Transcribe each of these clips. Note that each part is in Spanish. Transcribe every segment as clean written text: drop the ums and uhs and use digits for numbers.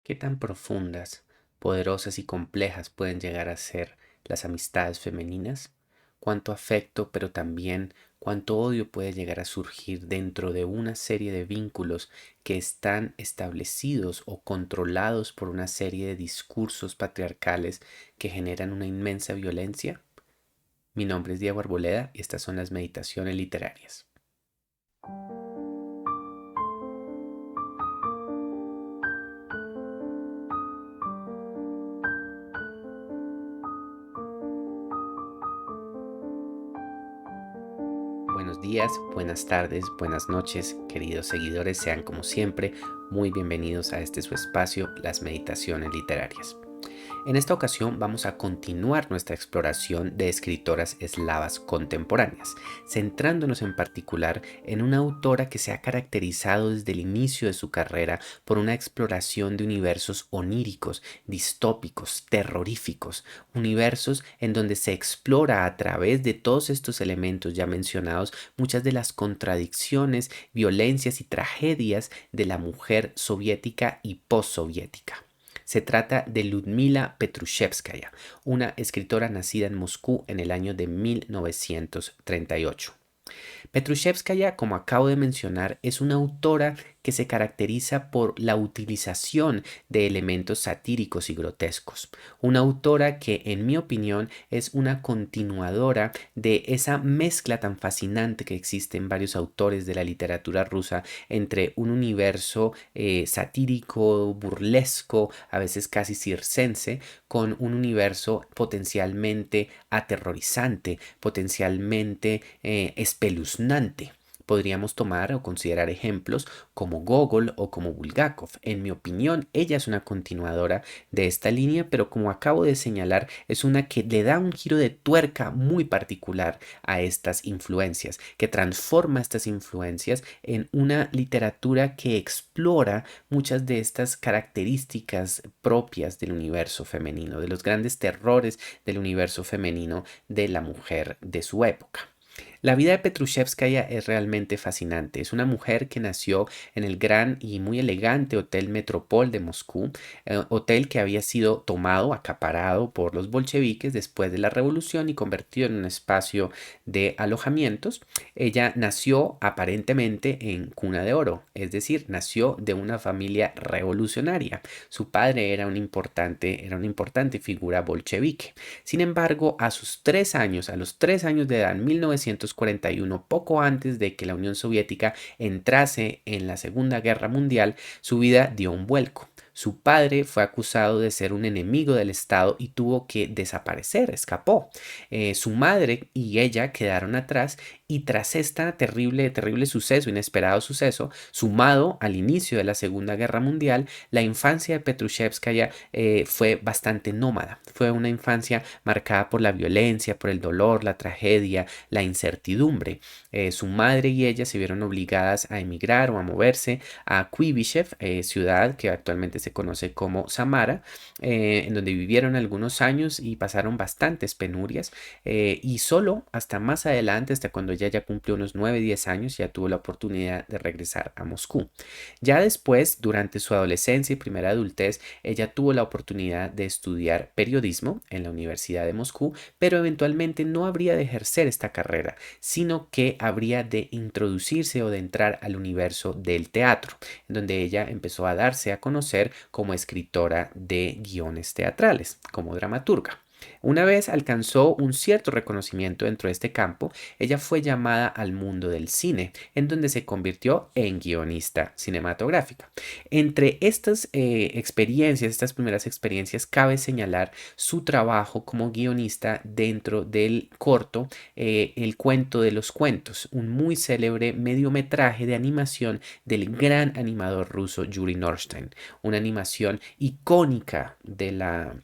¿Qué tan profundas, poderosas y complejas pueden llegar a ser las amistades femeninas? ¿Cuánto afecto, pero también cuánto odio puede llegar a surgir dentro de una serie de vínculos que están establecidos o controlados por una serie de discursos patriarcales que generan una inmensa violencia? Mi nombre es Diego Arboleda y estas son las meditaciones literarias. Buenos días, buenas tardes, buenas noches, queridos seguidores, sean como siempre muy bienvenidos a este su espacio, las meditaciones literarias. En esta ocasión vamos a continuar nuestra exploración de escritoras eslavas contemporáneas, centrándonos en particular en una autora que se ha caracterizado desde el inicio de su carrera por una exploración de universos oníricos, distópicos, terroríficos, universos en donde se explora a través de todos estos elementos ya mencionados muchas de las contradicciones, violencias y tragedias de la mujer soviética y postsoviética. Se trata de Ludmila Petrushevskaya, una escritora nacida en Moscú en el año de 1938. Petrushevskaya, como acabo de mencionar, es una autora que se caracteriza por la utilización de elementos satíricos y grotescos. Una autora que, en mi opinión, es una continuadora de esa mezcla tan fascinante que existe en varios autores de la literatura rusa entre un universo satírico, burlesco, a veces casi circense, con un universo potencialmente aterrorizante, potencialmente espeluznante. Podríamos tomar o considerar ejemplos como Gogol o como Bulgakov. En mi opinión, ella es una continuadora de esta línea, pero como acabo de señalar, es una que le da un giro de tuerca muy particular a estas influencias, que transforma estas influencias en una literatura que explora muchas de estas características propias del universo femenino, de los grandes terrores del universo femenino de la mujer de su época. La vida de Petrushevskaya es realmente fascinante. Es una mujer que nació en el gran y muy elegante Hotel Metropol de Moscú, hotel que había sido tomado, acaparado por los bolcheviques después de la revolución y convertido en un espacio de alojamientos. Ella nació aparentemente en cuna de oro, es decir, nació de una familia revolucionaria. Su padre era una importante figura bolchevique. Sin embargo, a los 3 años de edad, en 1941, poco antes de que la Unión Soviética entrase en la Segunda Guerra Mundial, su vida dio un vuelco. Su padre fue acusado de ser un enemigo del Estado y tuvo que desaparecer, escapó. Su madre y ella quedaron atrás y tras este terrible suceso, inesperado suceso, sumado al inicio de la Segunda Guerra Mundial, la infancia de Petrushevskaya fue bastante nómada. Fue una infancia marcada por la violencia, por el dolor, la tragedia, la incertidumbre. Su madre y ella se vieron obligadas a emigrar o a moverse a Kuibyshev, ciudad que actualmente se conoce como Samara, en donde vivieron algunos años y pasaron bastantes penurias. Y solo hasta más adelante, hasta cuando ella ya cumplió unos 9, 10 años, ya tuvo la oportunidad de regresar a Moscú. Ya después, durante su adolescencia y primera adultez, ella tuvo la oportunidad de estudiar periodismo en la Universidad de Moscú, pero eventualmente no habría de ejercer esta carrera, sino que habría de introducirse o de entrar al universo del teatro, en donde ella empezó a darse a conocer como escritora de guiones teatrales, como dramaturga. Una vez alcanzó un cierto reconocimiento dentro de este campo, ella fue llamada al mundo del cine, en donde se convirtió en guionista cinematográfica. Entre estas experiencias, estas primeras experiencias, cabe señalar su trabajo como guionista dentro del corto El cuento de los cuentos, un muy célebre mediometraje de animación del gran animador ruso Yuri Norstein, una animación icónica de la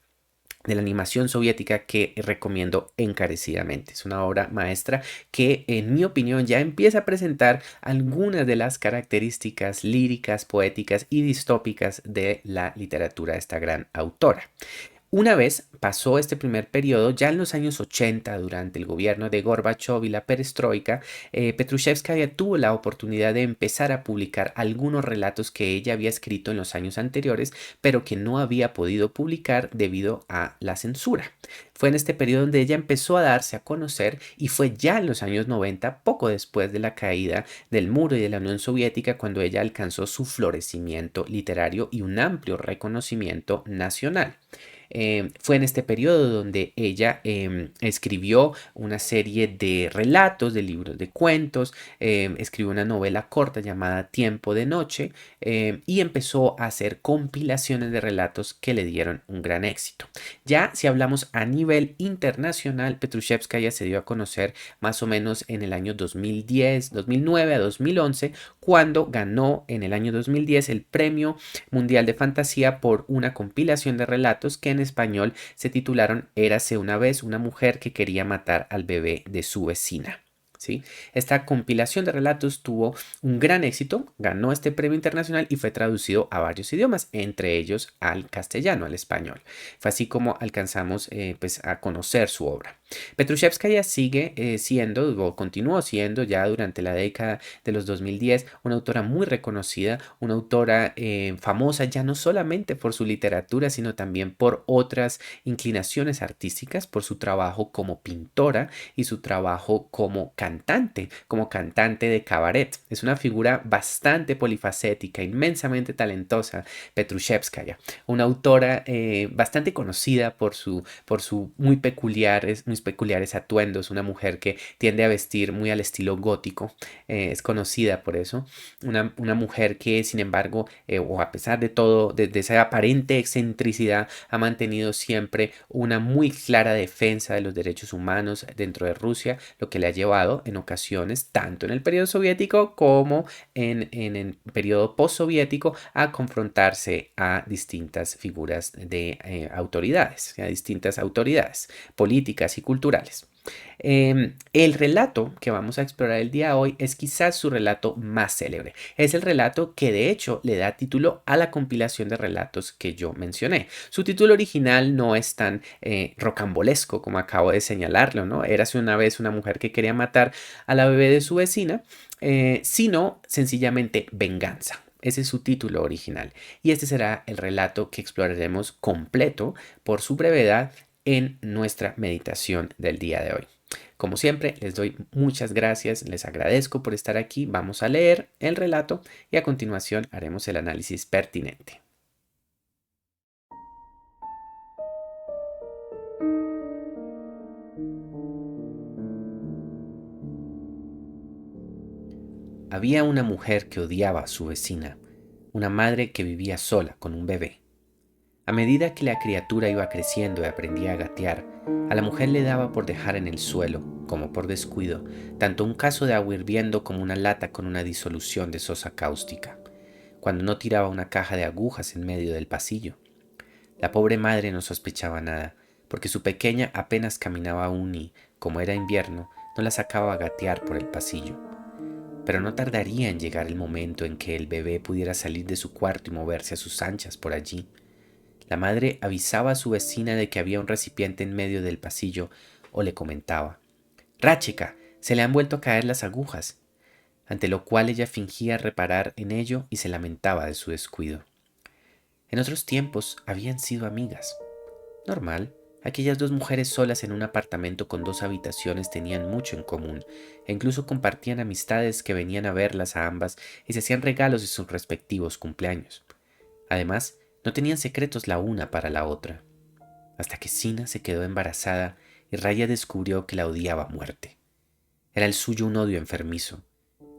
animación soviética que recomiendo encarecidamente. Es una obra maestra que, en mi opinión, ya empieza a presentar algunas de las características líricas, poéticas y distópicas de la literatura de esta gran autora. Una vez pasó este primer periodo, ya en los años 80, durante el gobierno de Gorbachev y la perestroika, Petrushevskaya tuvo la oportunidad de empezar a publicar algunos relatos que ella había escrito en los años anteriores, pero que no había podido publicar debido a la censura. Fue en este periodo donde ella empezó a darse a conocer y fue ya en los años 90, poco después de la caída del muro y de la Unión Soviética, cuando ella alcanzó su florecimiento literario y un amplio reconocimiento nacional. Fue en este periodo donde ella escribió una serie de relatos, de libros de cuentos, escribió una novela corta llamada Tiempo de Noche y empezó a hacer compilaciones de relatos que le dieron un gran éxito. Ya si hablamos a nivel internacional, Petrushevskaya se dio a conocer más o menos en el año 2010, 2009 a 2011, cuando ganó en el año 2010 el Premio Mundial de Fantasía por una compilación de relatos que en español se titularon Érase una vez una mujer que quería matar al bebé de su vecina. ¿Sí? Esta compilación de relatos tuvo un gran éxito, ganó este premio internacional y fue traducido a varios idiomas, entre ellos al castellano, al español. Fue así como alcanzamos pues, a conocer su obra. Petrushevskaya sigue siendo o continuó siendo ya durante la década de los 2010 una autora muy reconocida, una autora famosa ya no solamente por su literatura, sino también por otras inclinaciones artísticas, por su trabajo como pintora y su trabajo como cantante de cabaret. Es una figura bastante polifacética, inmensamente talentosa, Petrushevskaya, una autora bastante conocida por su muy peculiares atuendos, una mujer que tiende a vestir muy al estilo gótico, es conocida por eso, una mujer que sin embargo, o a pesar de todo, de esa aparente excentricidad, ha mantenido siempre una muy clara defensa de los derechos humanos dentro de Rusia, lo que le ha llevado en ocasiones, tanto en el periodo soviético como en el periodo postsoviético, a confrontarse a distintas figuras de autoridades, a distintas autoridades políticas y culturales. El relato que vamos a explorar el día de hoy es quizás su relato más célebre. Es el relato que de hecho le da título a la compilación de relatos que yo mencioné. Su título original no es tan rocambolesco como acabo de señalarlo, ¿no? Érase una vez una mujer que quería matar a la bebé de su vecina, sino sencillamente Venganza. Ese es su título original. Y este será el relato que exploraremos completo por su brevedad en nuestra meditación del día de hoy. Como siempre, les doy muchas gracias, les agradezco por estar aquí. Vamos a leer el relato y a continuación haremos el análisis pertinente. Había una mujer que odiaba a su vecina, una madre que vivía sola con un bebé. A medida que la criatura iba creciendo y aprendía a gatear, a la mujer le daba por dejar en el suelo, como por descuido, tanto un caso de agua hirviendo como una lata con una disolución de sosa cáustica, cuando no tiraba una caja de agujas en medio del pasillo. La pobre madre no sospechaba nada, porque su pequeña apenas caminaba aún y, como era invierno, no la sacaba a gatear por el pasillo. Pero no tardaría en llegar el momento en que el bebé pudiera salir de su cuarto y moverse a sus anchas por allí. La madre avisaba a su vecina de que había un recipiente en medio del pasillo o le comentaba: «Ráchica, se le han vuelto a caer las agujas», ante lo cual ella fingía reparar en ello y se lamentaba de su descuido. En otros tiempos habían sido amigas. Normal, aquellas dos mujeres solas en un apartamento con dos habitaciones tenían mucho en común e incluso compartían amistades que venían a verlas a ambas y se hacían regalos de sus respectivos cumpleaños. Además, no tenían secretos la una para la otra, hasta que Sina se quedó embarazada y Raya descubrió que la odiaba a muerte. Era el suyo un odio enfermizo.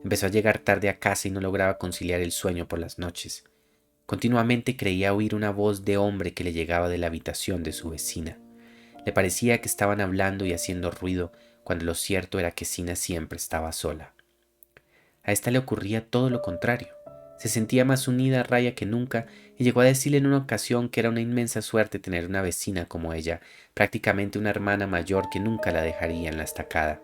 Empezó a llegar tarde a casa y no lograba conciliar el sueño por las noches. Continuamente creía oír una voz de hombre que le llegaba de la habitación de su vecina. Le parecía que estaban hablando y haciendo ruido, cuando lo cierto era que Sina siempre estaba sola. A esta le ocurría todo lo contrario. Se sentía más unida a Raya que nunca y llegó a decirle en una ocasión que era una inmensa suerte tener una vecina como ella, prácticamente una hermana mayor que nunca la dejaría en la estacada.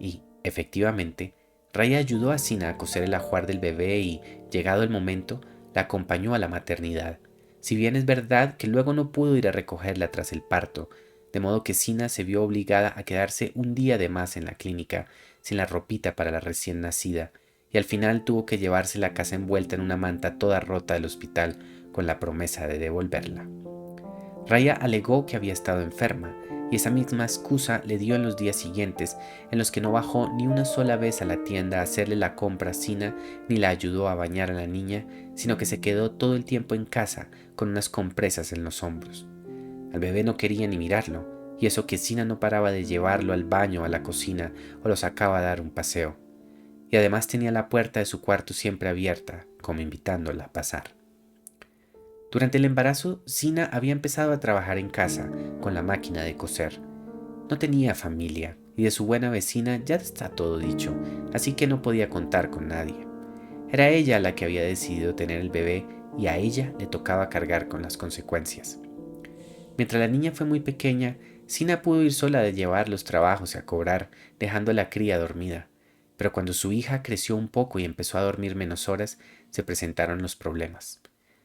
Y, efectivamente, Raya ayudó a Sina a coser el ajuar del bebé y, llegado el momento, la acompañó a la maternidad, Si bien es verdad que luego no pudo ir a recogerla tras el parto, de modo que Sina se vio obligada a quedarse un día de más en la clínica, sin la ropita para la recién nacida, y al final tuvo que llevarse la casa envuelta en una manta toda rota del hospital con la promesa de devolverla. Raya alegó que había estado enferma, y esa misma excusa le dio en los días siguientes, en los que no bajó ni una sola vez a la tienda a hacerle la compra a Sina ni la ayudó a bañar a la niña, sino que se quedó todo el tiempo en casa con unas compresas en los hombros. Al bebé no quería ni mirarlo, y eso que Sina no paraba de llevarlo al baño o a la cocina o lo sacaba a dar un paseo. Y además tenía la puerta de su cuarto siempre abierta, como invitándola a pasar. Durante el embarazo, Sina había empezado a trabajar en casa con la máquina de coser. No tenía familia y de su buena vecina ya está todo dicho, así que no podía contar con nadie. Era ella la que había decidido tener el bebé y a ella le tocaba cargar con las consecuencias. Mientras la niña fue muy pequeña, Sina pudo ir sola de llevar los trabajos y a cobrar, dejando a la cría dormida. Pero cuando su hija creció un poco y empezó a dormir menos horas, se presentaron los problemas.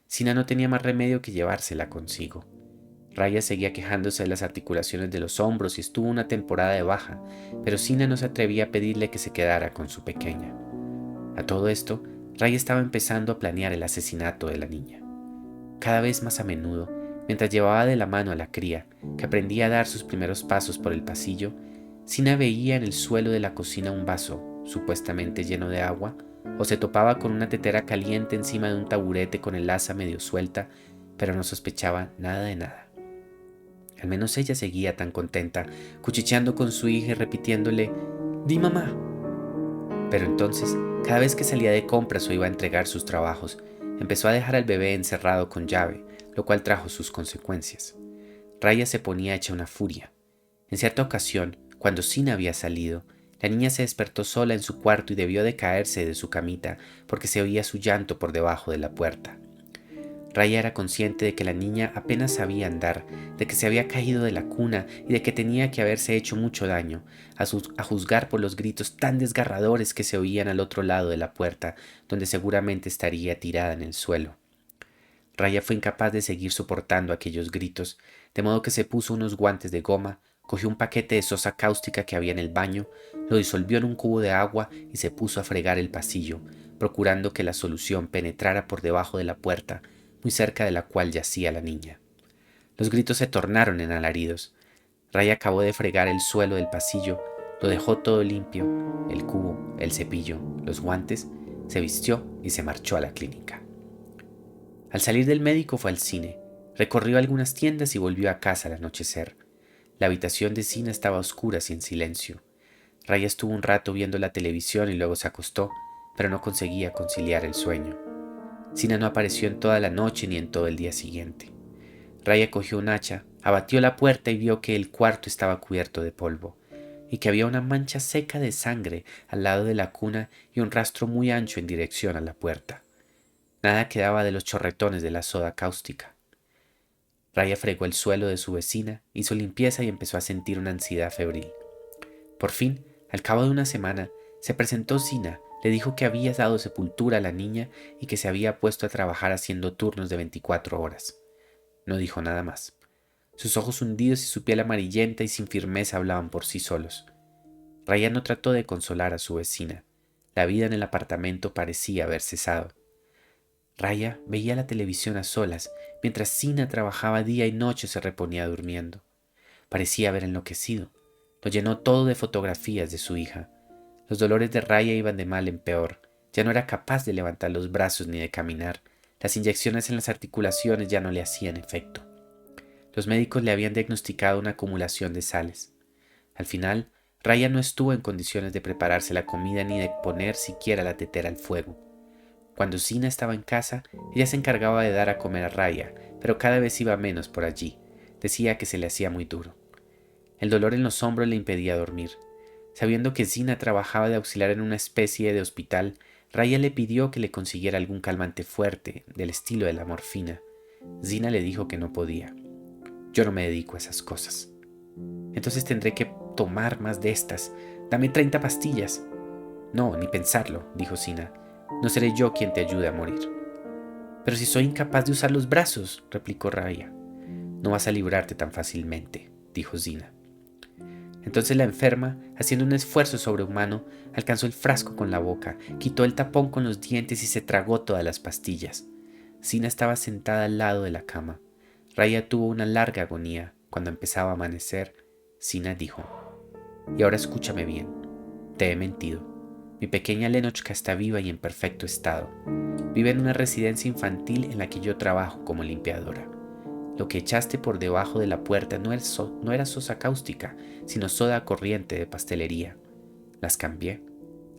Sina no tenía más remedio que llevársela consigo. Raya seguía quejándose de las articulaciones de los hombros y estuvo una temporada de baja, pero Sina no se atrevía a pedirle que se quedara con su pequeña. A todo esto, Raya estaba empezando a planear el asesinato de la niña. Cada vez más a menudo, mientras llevaba de la mano a la cría, que aprendía a dar sus primeros pasos por el pasillo, Sina veía en el suelo de la cocina un vaso, supuestamente lleno de agua, o se topaba con una tetera caliente encima de un taburete con el asa medio suelta, pero no sospechaba nada de nada. Al menos ella seguía tan contenta, cuchicheando con su hija y repitiéndole: «Di mamá». Pero entonces, cada vez que salía de compras o iba a entregar sus trabajos, empezó a dejar al bebé encerrado con llave, lo cual trajo sus consecuencias. Raya se ponía hecha una furia. En cierta ocasión, cuando Sina había salido, la niña se despertó sola en su cuarto y debió de caerse de su camita porque se oía su llanto por debajo de la puerta. Raya era consciente de que la niña apenas sabía andar, de que se había caído de la cuna y de que tenía que haberse hecho mucho daño, a juzgar por los gritos tan desgarradores que se oían al otro lado de la puerta, donde seguramente estaría tirada en el suelo. Raya fue incapaz de seguir soportando aquellos gritos, de modo que se puso unos guantes de goma, cogió un paquete de sosa cáustica que había en el baño, lo disolvió en un cubo de agua y se puso a fregar el pasillo, procurando que la solución penetrara por debajo de la puerta, muy cerca de la cual yacía la niña. Los gritos se tornaron en alaridos. Raya acabó de fregar el suelo del pasillo, lo dejó todo limpio, el cubo, el cepillo, los guantes, se vistió y se marchó a la clínica. Al salir del médico fue al cine, recorrió algunas tiendas y volvió a casa al anochecer. La habitación de Sina estaba a oscuras y en silencio. Raya estuvo un rato viendo la televisión y luego se acostó, pero no conseguía conciliar el sueño. Sina no apareció en toda la noche ni en todo el día siguiente. Raya cogió un hacha, abatió la puerta y vio que el cuarto estaba cubierto de polvo, y que había una mancha seca de sangre al lado de la cuna y un rastro muy ancho en dirección a la puerta. Nada quedaba de los chorretones de la soda cáustica. Raya fregó el suelo de su vecina, hizo limpieza y empezó a sentir una ansiedad febril. Por fin, al cabo de una semana, se presentó Sina, le dijo que había dado sepultura a la niña y que se había puesto a trabajar haciendo turnos de 24 horas. No dijo nada más. Sus ojos hundidos y su piel amarillenta y sin firmeza hablaban por sí solos. Raya no trató de consolar a su vecina. La vida en el apartamento parecía haber cesado. Raya veía la televisión a solas, mientras Sina trabajaba día y noche se reponía durmiendo. Parecía haber enloquecido. Lo llenó todo de fotografías de su hija. Los dolores de Raya iban de mal en peor. Ya no era capaz de levantar los brazos ni de caminar. Las inyecciones en las articulaciones ya no le hacían efecto. Los médicos le habían diagnosticado una acumulación de sales. Al final, Raya no estuvo en condiciones de prepararse la comida ni de poner siquiera la tetera al fuego. Cuando Sina estaba en casa, ella se encargaba de dar a comer a Raya, pero cada vez iba menos por allí. Decía que se le hacía muy duro. El dolor en los hombros le impedía dormir. Sabiendo que Sina trabajaba de auxiliar en una especie de hospital, Raya le pidió que le consiguiera algún calmante fuerte, del estilo de la morfina. Sina le dijo que no podía. «Yo no me dedico a esas cosas». «Entonces tendré que tomar más de estas. Dame 30 pastillas». «No, ni pensarlo», dijo Sina. «No seré yo quien te ayude a morir». Pero si soy incapaz de usar los brazos, replicó Raya. No vas a librarte tan fácilmente, dijo Zina. Entonces la enferma, haciendo un esfuerzo sobrehumano, alcanzó el frasco con la boca, quitó el tapón con los dientes y se tragó todas las pastillas. Zina estaba sentada al lado de la cama. Raya tuvo una larga agonía. Cuando empezaba a amanecer, Zina dijo: «Y ahora escúchame bien. Te he mentido. Mi pequeña Lennochka está viva y en perfecto estado. Vive en una residencia infantil en la que yo trabajo como limpiadora. Lo que echaste por debajo de la puerta no era sosa cáustica, sino soda corriente de pastelería. Las cambié.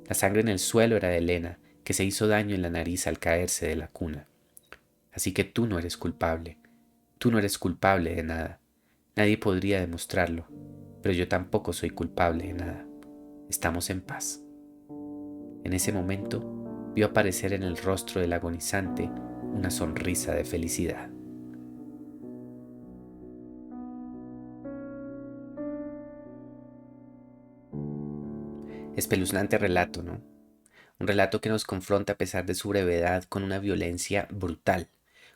La sangre en el suelo era de Elena, que se hizo daño en la nariz al caerse de la cuna. Así que tú no eres culpable. Tú no eres culpable de nada. Nadie podría demostrarlo, pero yo tampoco soy culpable de nada. Estamos en paz». En ese momento, vio aparecer en el rostro del agonizante una sonrisa de felicidad. Espeluznante relato, ¿no? Un relato que nos confronta a pesar de su brevedad con una violencia brutal,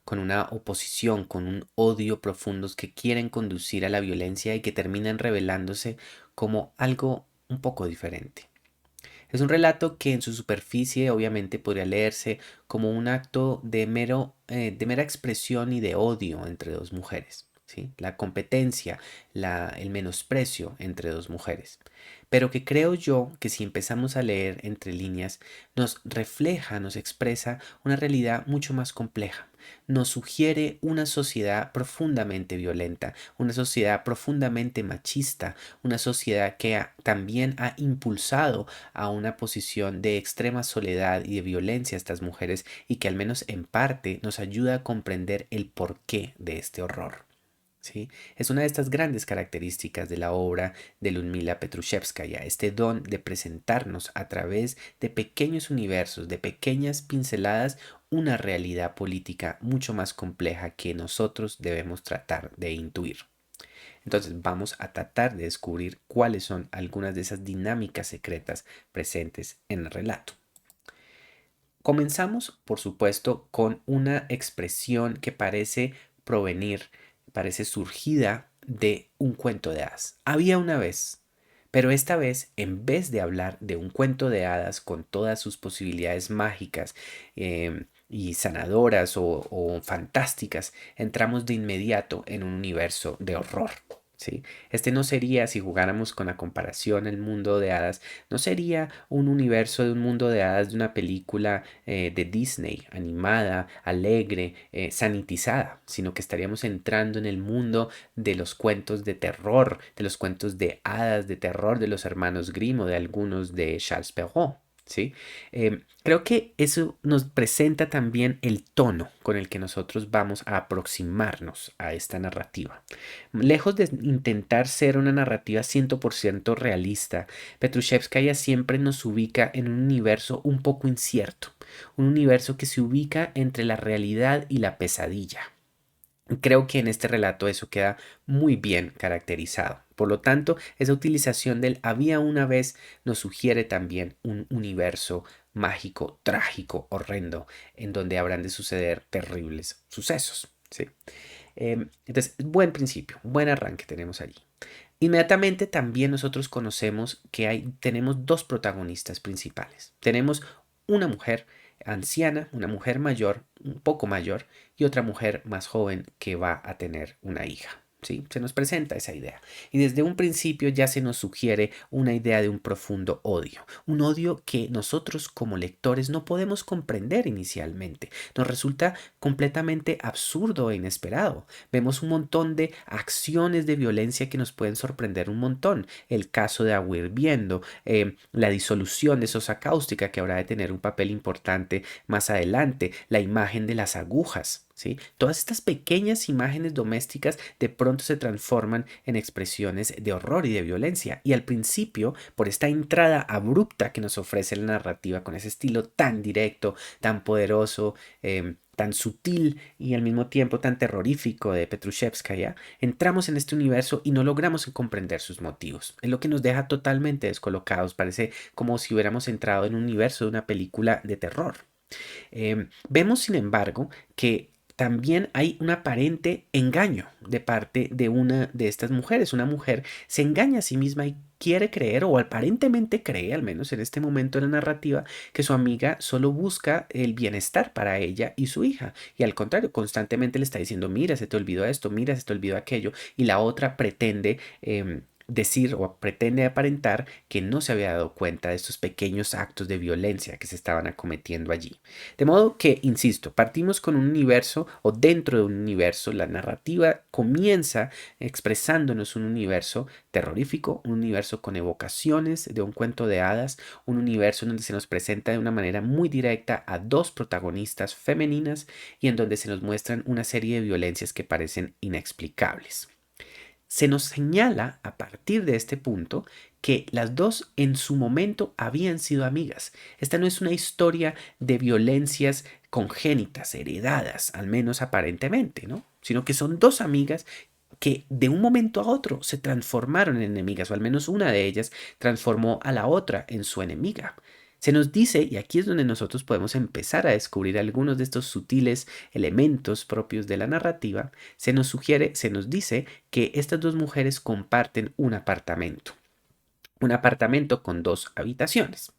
con una oposición, con un odio profundos que quieren conducir a la violencia y que terminan revelándose como algo un poco diferente. Es un relato que en su superficie obviamente podría leerse como un acto de mera expresión y de odio entre dos mujeres, ¿sí? La competencia, el menosprecio entre dos mujeres. Pero que creo yo que si empezamos a leer entre líneas, nos refleja, nos expresa una realidad mucho más compleja. Nos sugiere una sociedad profundamente violenta, una sociedad profundamente machista, una sociedad que también ha impulsado a una posición de extrema soledad y de violencia a estas mujeres y que al menos en parte nos ayuda a comprender el porqué de este horror. ¿Sí? Es una de estas grandes características de la obra de Ludmila Petrushevskaya, este don de presentarnos a través de pequeños universos, de pequeñas pinceladas, una realidad política mucho más compleja que nosotros debemos tratar de intuir. Entonces vamos a tratar de descubrir cuáles son algunas de esas dinámicas secretas presentes en el relato. Comenzamos, por supuesto, con una expresión que parece surgida de un cuento de hadas. Había una vez, pero esta vez, en vez de hablar de un cuento de hadas con todas sus posibilidades mágicas y sanadoras o fantásticas, entramos de inmediato en un universo de horror. ¿Sí? Este no sería, si jugáramos con la comparación, el mundo de hadas, no sería un universo de un mundo de hadas de una película de Disney, animada, alegre, sanitizada, sino que estaríamos entrando en el mundo de los cuentos de terror, de los cuentos de hadas de terror de los hermanos Grimm o de algunos de Charles Perrault. ¿Sí? Creo que eso nos presenta también el tono con el que nosotros vamos a aproximarnos a esta narrativa. Lejos de intentar ser una narrativa 100% realista, Petrushevskaya siempre nos ubica en un universo un poco incierto, un universo que se ubica entre la realidad y la pesadilla. Creo que en este relato eso queda muy bien caracterizado. Por lo tanto, esa utilización del había una vez nos sugiere también un universo mágico, trágico, horrendo, en donde habrán de suceder terribles sucesos. ¿Sí? Entonces, buen principio, buen arranque tenemos allí. Inmediatamente también nosotros conocemos que tenemos dos protagonistas principales. Tenemos una mujer anciana, una mujer mayor, un poco mayor, y otra mujer más joven que va a tener una hija. ¿Sí? Se nos presenta esa idea. Y desde un principio ya se nos sugiere una idea de un profundo odio. Un odio que nosotros como lectores no podemos comprender inicialmente. Nos resulta completamente absurdo e inesperado. Vemos un montón de acciones de violencia que nos pueden sorprender un montón. El caso de Agua Hirviendo, la disolución de sosa cáustica que habrá de tener un papel importante más adelante, la imagen de las agujas. ¿Sí? Todas estas pequeñas imágenes domésticas de pronto se transforman en expresiones de horror y de violencia. Y al principio, por esta entrada abrupta que nos ofrece la narrativa con ese estilo tan directo, tan poderoso, tan sutil y al mismo tiempo tan terrorífico de Petrushevskaya, entramos en este universo y no logramos comprender sus motivos. Es lo que nos deja totalmente descolocados. Parece como si hubiéramos entrado en un universo de una película de terror. Vemos, sin embargo, que también hay un aparente engaño de parte de una de estas mujeres. Una mujer se engaña a sí misma y quiere creer, o aparentemente cree, al menos en este momento de la narrativa, que su amiga solo busca el bienestar para ella y su hija. Y al contrario, constantemente le está diciendo, mira, se te olvidó esto, mira, se te olvidó aquello. Y la otra pretende decir o pretende aparentar que no se había dado cuenta de estos pequeños actos de violencia que se estaban acometiendo allí. De modo que, insisto, partimos con un universo o dentro de un universo, la narrativa comienza expresándonos un universo terrorífico, un universo con evocaciones de un cuento de hadas, un universo en donde se nos presenta de una manera muy directa a dos protagonistas femeninas y en donde se nos muestran una serie de violencias que parecen inexplicables. Se nos señala a partir de este punto que las dos en su momento habían sido amigas. Esta no es una historia de violencias congénitas, heredadas, al menos aparentemente, ¿no? Sino que son dos amigas que de un momento a otro se transformaron en enemigas, o al menos una de ellas transformó a la otra en su enemiga. Se nos dice, y aquí es donde nosotros podemos empezar a descubrir algunos de estos sutiles elementos propios de la narrativa, se nos sugiere, se nos dice que estas dos mujeres comparten un apartamento con dos habitaciones.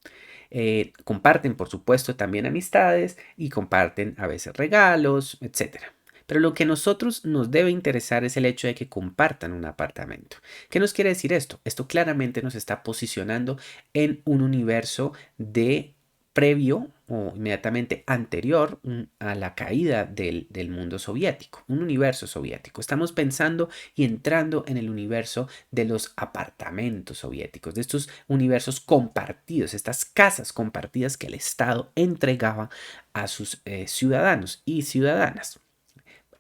Comparten, por supuesto, también amistades y comparten a veces regalos, etcétera. Pero lo que a nosotros nos debe interesar es el hecho de que compartan un apartamento. ¿Qué nos quiere decir esto? Esto claramente nos está posicionando en un universo de previo o inmediatamente anterior a la caída del mundo soviético, un universo soviético. Estamos pensando y entrando en el universo de los apartamentos soviéticos, de estos universos compartidos, estas casas compartidas que el Estado entregaba a sus ciudadanos y ciudadanas.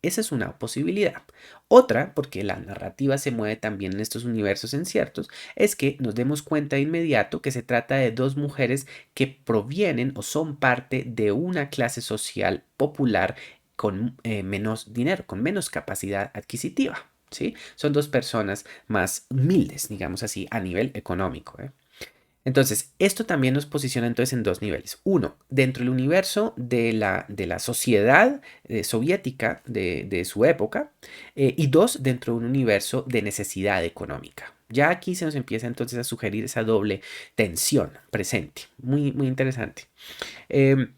Esa es una posibilidad. Otra, porque la narrativa se mueve también en estos universos inciertos, es que nos demos cuenta de inmediato que se trata de dos mujeres que provienen o son parte de una clase social popular con menos dinero, con menos capacidad adquisitiva. ¿Sí? Son dos personas más humildes, digamos así, a nivel económico. Entonces, esto también nos posiciona entonces en dos niveles. Uno, dentro del universo de la sociedad soviética de su época. Y dos, dentro de un universo de necesidad económica. Ya aquí se nos empieza entonces a sugerir esa doble tensión presente. Muy, muy interesante. Em,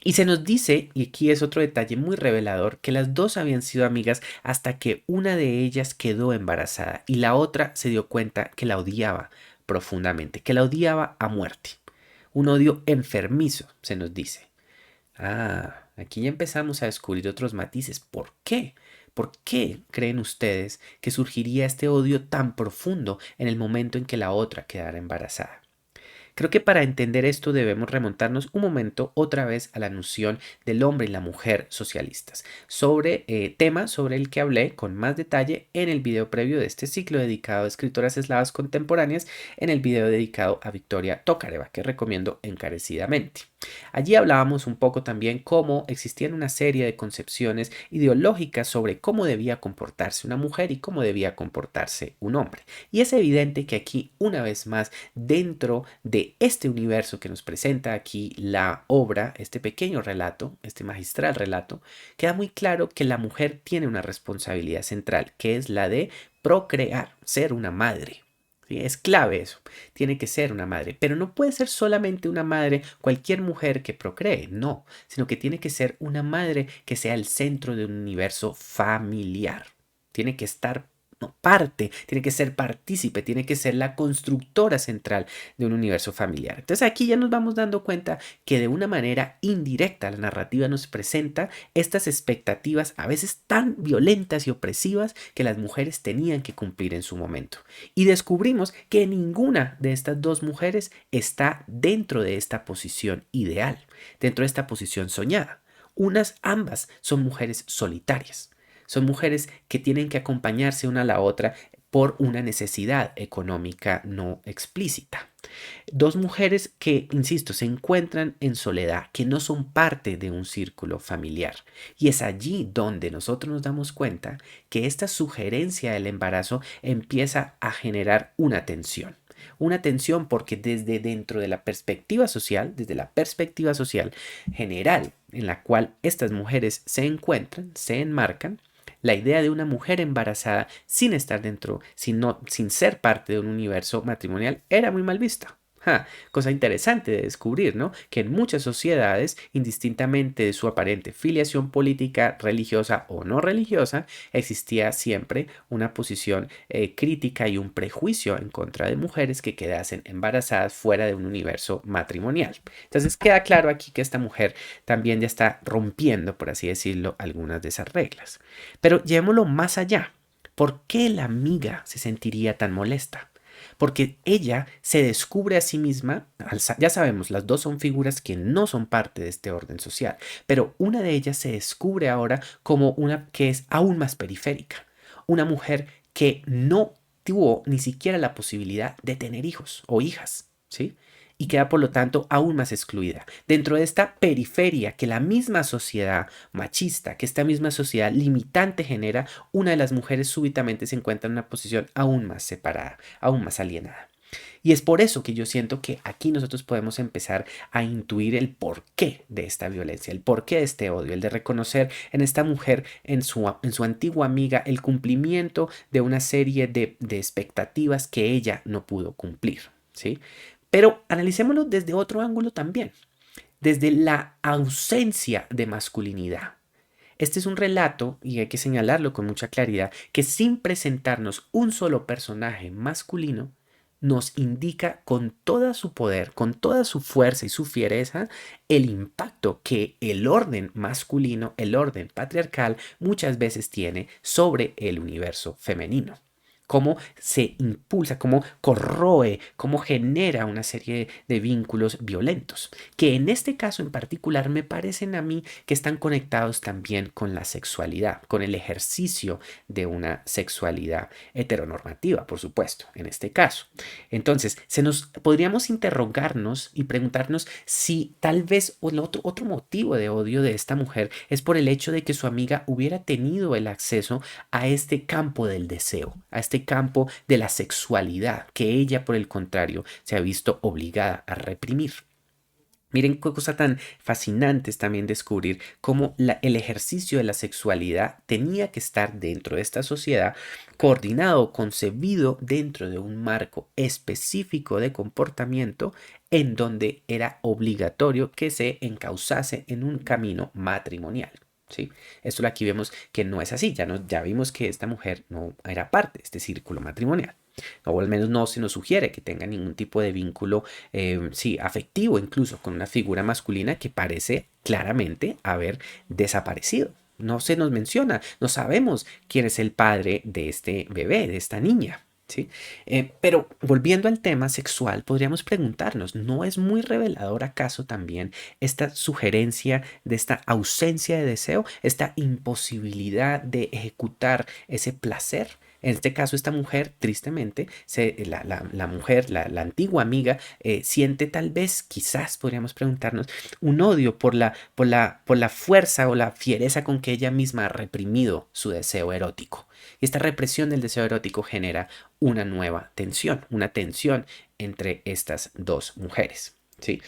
y se nos dice, y aquí es otro detalle muy revelador, que las dos habían sido amigas hasta que una de ellas quedó embarazada y la otra se dio cuenta que la odiaba profundamente, que la odiaba a muerte. Un odio enfermizo, se nos dice. Ah, aquí ya empezamos a descubrir otros matices. ¿Por qué? ¿Por qué creen ustedes que surgiría este odio tan profundo en el momento en que la otra quedara embarazada? Creo que para entender esto debemos remontarnos un momento otra vez a la noción del hombre y la mujer socialistas, sobre tema sobre el que hablé con más detalle en el video previo de este ciclo dedicado a escritoras eslavas contemporáneas, en el video dedicado a Victoria Tokareva, que recomiendo encarecidamente. Allí hablábamos un poco también cómo existían una serie de concepciones ideológicas sobre cómo debía comportarse una mujer y cómo debía comportarse un hombre. Y es evidente que aquí, una vez más, dentro de este universo que nos presenta aquí la obra, este pequeño relato, este magistral relato, queda muy claro que la mujer tiene una responsabilidad central, que es la de procrear, ser una madre. ¿Sí? Es clave eso, tiene que ser una madre, pero no puede ser solamente una madre cualquier mujer que procree, no, sino que tiene que ser una madre que sea el centro de un universo familiar. Tiene que estar no, parte, tiene que ser partícipe, tiene que ser la constructora central de un universo familiar. Entonces aquí ya nos vamos dando cuenta que de una manera indirecta la narrativa nos presenta estas expectativas a veces tan violentas y opresivas que las mujeres tenían que cumplir en su momento. Y descubrimos que ninguna de estas dos mujeres está dentro de esta posición ideal, dentro de esta posición soñada. Ambas son mujeres solitarias. Son mujeres que tienen que acompañarse una a la otra por una necesidad económica no explícita. Dos mujeres que, insisto, se encuentran en soledad, que no son parte de un círculo familiar. Y es allí donde nosotros nos damos cuenta que esta sugerencia del embarazo empieza a generar una tensión. Una tensión porque desde dentro de la perspectiva social, desde la perspectiva social general en la cual estas mujeres se encuentran, se enmarcan, la idea de una mujer embarazada sin estar dentro, sin ser parte de un universo matrimonial, era muy mal vista. Cosa interesante de descubrir, ¿no? Que en muchas sociedades, indistintamente de su aparente filiación política, religiosa o no religiosa, existía siempre una posición crítica y un prejuicio en contra de mujeres que quedasen embarazadas fuera de un universo matrimonial. Entonces queda claro aquí que esta mujer también ya está rompiendo, por así decirlo, algunas de esas reglas. Pero llevémoslo más allá. ¿Por qué la amiga se sentiría tan molesta? Porque ella se descubre a sí misma, ya sabemos, las dos son figuras que no son parte de este orden social, pero una de ellas se descubre ahora como una que es aún más periférica, una mujer que no tuvo ni siquiera la posibilidad de tener hijos o hijas, ¿sí? Y queda por lo tanto aún más excluida. Dentro de esta periferia que la misma sociedad machista, que esta misma sociedad limitante genera, una de las mujeres súbitamente se encuentra en una posición aún más separada, aún más alienada. Y es por eso que yo siento que aquí nosotros podemos empezar a intuir el porqué de esta violencia, el porqué de este odio, el de reconocer en esta mujer, en su antigua amiga, el cumplimiento de una serie de expectativas que ella no pudo cumplir, ¿sí? Pero analicémoslo desde otro ángulo también, desde la ausencia de masculinidad. Este es un relato, y hay que señalarlo con mucha claridad, que sin presentarnos un solo personaje masculino, nos indica con toda su poder, con toda su fuerza y su fiereza, el impacto que el orden masculino, el orden patriarcal, muchas veces tiene sobre el universo femenino. Cómo se impulsa, cómo corroe, cómo genera una serie de vínculos violentos, que en este caso en particular me parecen a mí que están conectados también con la sexualidad, con el ejercicio de una sexualidad heteronormativa, por supuesto, en este caso. Entonces, podríamos interrogarnos y preguntarnos si tal vez otro motivo de odio de esta mujer es por el hecho de que su amiga hubiera tenido el acceso a este campo del deseo, a este campo de la sexualidad, que ella, por el contrario, se ha visto obligada a reprimir. Miren qué cosa tan fascinante es también descubrir cómo el ejercicio de la sexualidad tenía que estar dentro de esta sociedad, coordinado, concebido dentro de un marco específico de comportamiento en donde era obligatorio que se encauzase en un camino matrimonial. ¿Sí? Esto aquí vemos que no es así, ya vimos que esta mujer no era parte de este círculo matrimonial. O al menos no se nos sugiere que tenga ningún tipo de vínculo, sí, afectivo incluso con una figura masculina que parece claramente haber desaparecido. No se nos menciona, no sabemos quién es el padre de este bebé, de esta niña. ¿Sí? Pero volviendo al tema sexual, podríamos preguntarnos, ¿no es muy revelador acaso también esta sugerencia de esta ausencia de deseo, esta imposibilidad de ejecutar ese placer? En este caso, esta mujer, tristemente, la mujer, la antigua amiga, siente tal vez, quizás podríamos preguntarnos, un odio por la fuerza o la fiereza con que ella misma ha reprimido su deseo erótico. Y esta represión del deseo erótico genera una nueva tensión, una tensión entre estas dos mujeres. Sí,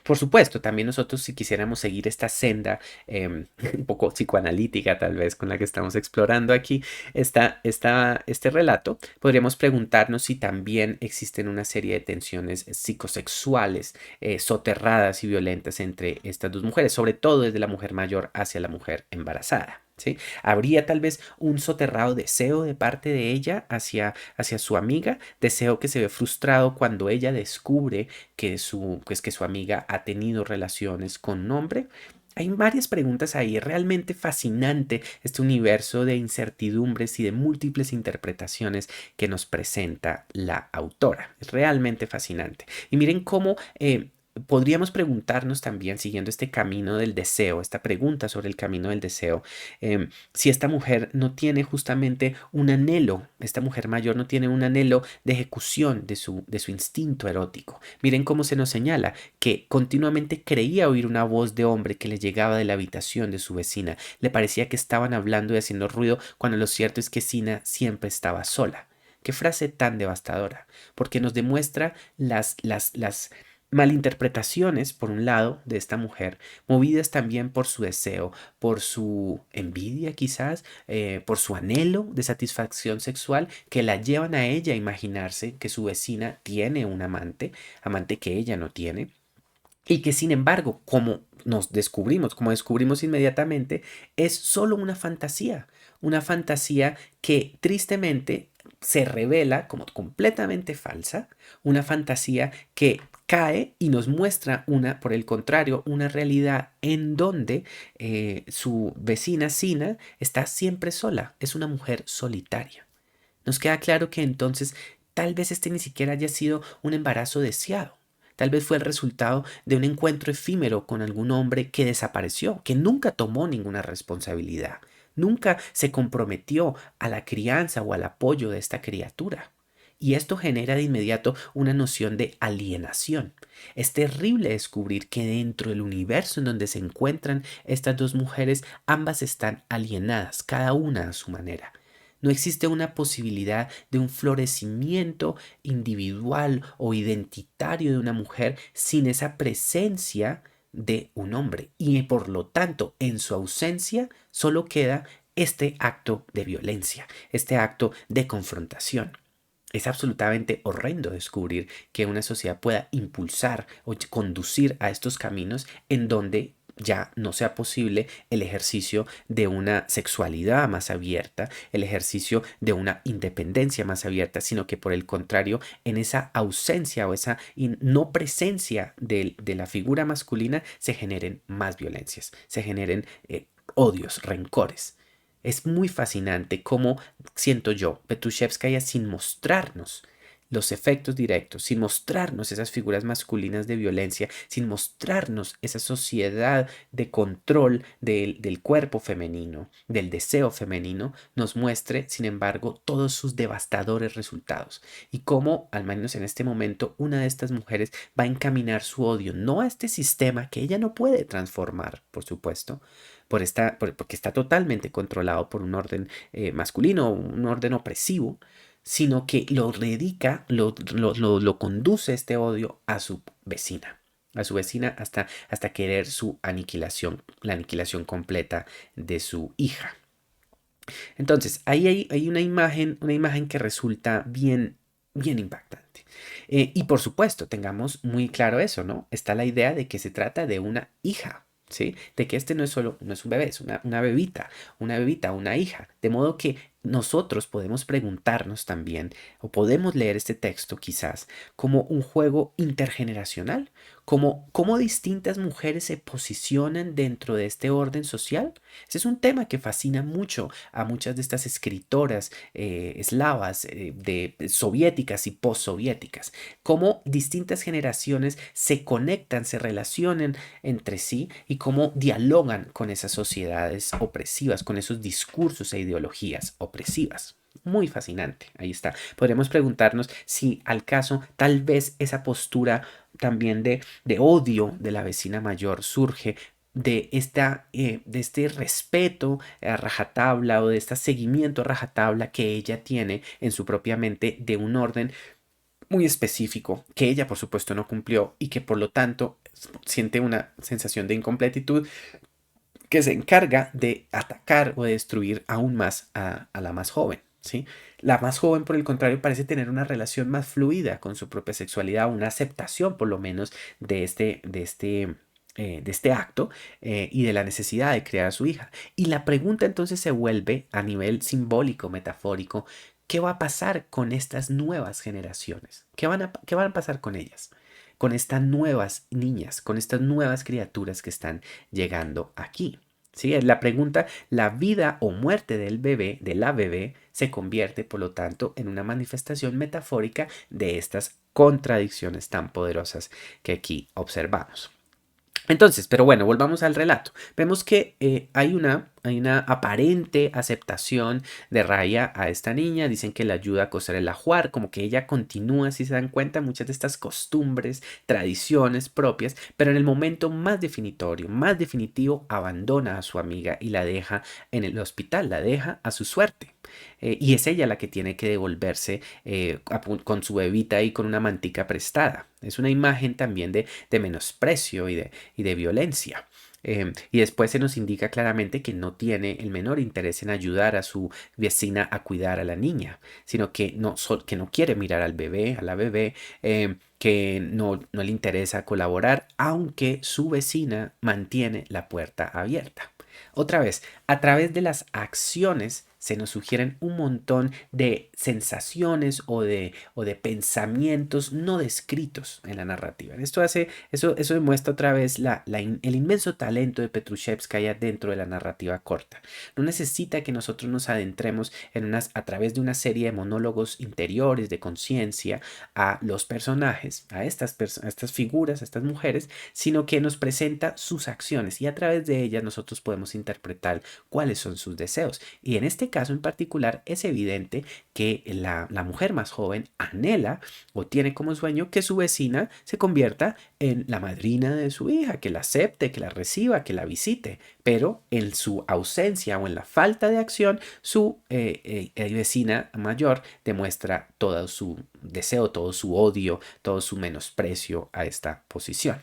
por supuesto, también nosotros si quisiéramos seguir esta senda un poco psicoanalítica tal vez con la que estamos explorando aquí este relato, podríamos preguntarnos si también existen una serie de tensiones psicosexuales soterradas y violentas entre estas dos mujeres, sobre todo desde la mujer mayor hacia la mujer embarazada. ¿Sí? ¿Habría tal vez un soterrado deseo de parte de ella hacia su amiga? Deseo que se ve frustrado cuando ella descubre que su amiga ha tenido relaciones con un hombre. Hay varias preguntas ahí. Es realmente fascinante este universo de incertidumbres y de múltiples interpretaciones que nos presenta la autora. Es realmente fascinante. Y miren cómo podríamos preguntarnos también, siguiendo este camino del deseo, esta pregunta sobre el camino del deseo, si esta mujer no tiene justamente un anhelo, esta mujer mayor no tiene un anhelo de ejecución de su instinto erótico. Miren cómo se nos señala que continuamente creía oír una voz de hombre que le llegaba de la habitación de su vecina. Le parecía que estaban hablando y haciendo ruido, cuando lo cierto es que Sina siempre estaba sola. Qué frase tan devastadora, porque nos demuestra las malinterpretaciones, por un lado, de esta mujer, movidas también por su deseo, por su envidia quizás, por su anhelo de satisfacción sexual, que la llevan a ella a imaginarse que su vecina tiene un amante, amante que ella no tiene, y que sin embargo, como descubrimos inmediatamente, es solo una fantasía que tristemente se revela como completamente falsa, una fantasía que cae y nos muestra por el contrario, una realidad en donde su vecina Sina está siempre sola, es una mujer solitaria. Nos queda claro que entonces tal vez este ni siquiera haya sido un embarazo deseado. Tal vez fue el resultado de un encuentro efímero con algún hombre que desapareció, que nunca tomó ninguna responsabilidad, nunca se comprometió a la crianza o al apoyo de esta criatura. Y esto genera de inmediato una noción de alienación. Es terrible descubrir que dentro del universo en donde se encuentran estas dos mujeres, ambas están alienadas, cada una a su manera. No existe una posibilidad de un florecimiento individual o identitario de una mujer sin esa presencia de un hombre. Y por lo tanto, en su ausencia, solo queda este acto de violencia, este acto de confrontación. Es absolutamente horrendo descubrir que una sociedad pueda impulsar o conducir a estos caminos en donde ya no sea posible el ejercicio de una sexualidad más abierta, el ejercicio de una independencia más abierta, sino que por el contrario, en esa ausencia o esa no presencia de la figura masculina se generen más violencias, se generen odios, rencores. Es muy fascinante cómo, siento yo, Petrushevskaya, sin mostrarnos los efectos directos, sin mostrarnos esas figuras masculinas de violencia, sin mostrarnos esa sociedad de control del cuerpo femenino, del deseo femenino, nos muestre, sin embargo, todos sus devastadores resultados y cómo, al menos en este momento, una de estas mujeres va a encaminar su odio no a este sistema que ella no puede transformar, por supuesto, porque está totalmente controlado por un orden masculino, un orden opresivo, sino que lo dedica, lo conduce este odio a su vecina hasta querer su aniquilación, la aniquilación completa de su hija. Entonces, ahí hay una imagen que resulta bien, bien impactante. Y por supuesto, tengamos muy claro eso, ¿no? Está la idea de que se trata de una hija, ¿sí? De que este no es un bebé, es una bebita, una hija. De modo que nosotros podemos preguntarnos también, o podemos leer este texto quizás, como un juego intergeneracional, como cómo distintas mujeres se posicionan dentro de este orden social. Ese es un tema que fascina mucho a muchas de estas escritoras eslavas, soviéticas y postsoviéticas, cómo distintas generaciones se conectan, se relacionan entre sí y cómo dialogan con esas sociedades opresivas, con esos discursos e ideologías opresivas. Muy fascinante, ahí está. Podríamos preguntarnos si al caso tal vez esa postura también de odio de la vecina mayor surge de este respeto a rajatabla o de este seguimiento a rajatabla que ella tiene en su propia mente de un orden muy específico que ella por supuesto no cumplió y que por lo tanto siente una sensación de incompletitud que se encarga de atacar o de destruir aún más a la más joven, ¿sí? La más joven, por el contrario, parece tener una relación más fluida con su propia sexualidad, una aceptación por lo menos de este acto y de la necesidad de criar a su hija. Y la pregunta entonces se vuelve a nivel simbólico, metafórico, ¿qué va a pasar con estas nuevas generaciones? ¿Qué van a pasar con ellas? Con estas nuevas niñas, con estas nuevas criaturas que están llegando aquí. ¿Sí? Es la pregunta, la vida o muerte del bebé, de la bebé, se convierte, por lo tanto, en una manifestación metafórica de estas contradicciones tan poderosas que aquí observamos. Entonces, pero bueno, volvamos al relato. Vemos que hay hay una aparente aceptación de Raya a esta niña. Dicen que le ayuda a coser el ajuar, como que ella continúa, si se dan cuenta, muchas de estas costumbres, tradiciones propias, pero en el momento más definitorio, más definitivo, abandona a su amiga y la deja en el hospital, la deja a su suerte. Y es ella la que tiene que devolverse con su bebita y con una mantica prestada. Es una imagen también de menosprecio y de violencia. Y después se nos indica claramente que no tiene el menor interés en ayudar a su vecina a cuidar a la niña, sino que no quiere mirar al bebé, a la bebé, que no le interesa colaborar, aunque su vecina mantiene la puerta abierta. Otra vez, a través de las acciones se nos sugieren un montón de sensaciones o de pensamientos no descritos en la narrativa. Eso demuestra otra vez el inmenso talento de Petrushevskaya dentro de la narrativa corta. No necesita que nosotros nos adentremos a través de una serie de monólogos interiores de conciencia a los personajes, a estas figuras, a estas mujeres, sino que nos presenta sus acciones y a través de ellas nosotros podemos interpretar cuáles son sus deseos. Y en este caso en particular es evidente que la mujer más joven anhela o tiene como sueño que su vecina se convierta en la madrina de su hija, que la acepte, que la reciba, que la visite, pero en su ausencia o en la falta de acción, su vecina mayor demuestra todo su deseo, todo su odio, todo su menosprecio a esta posición.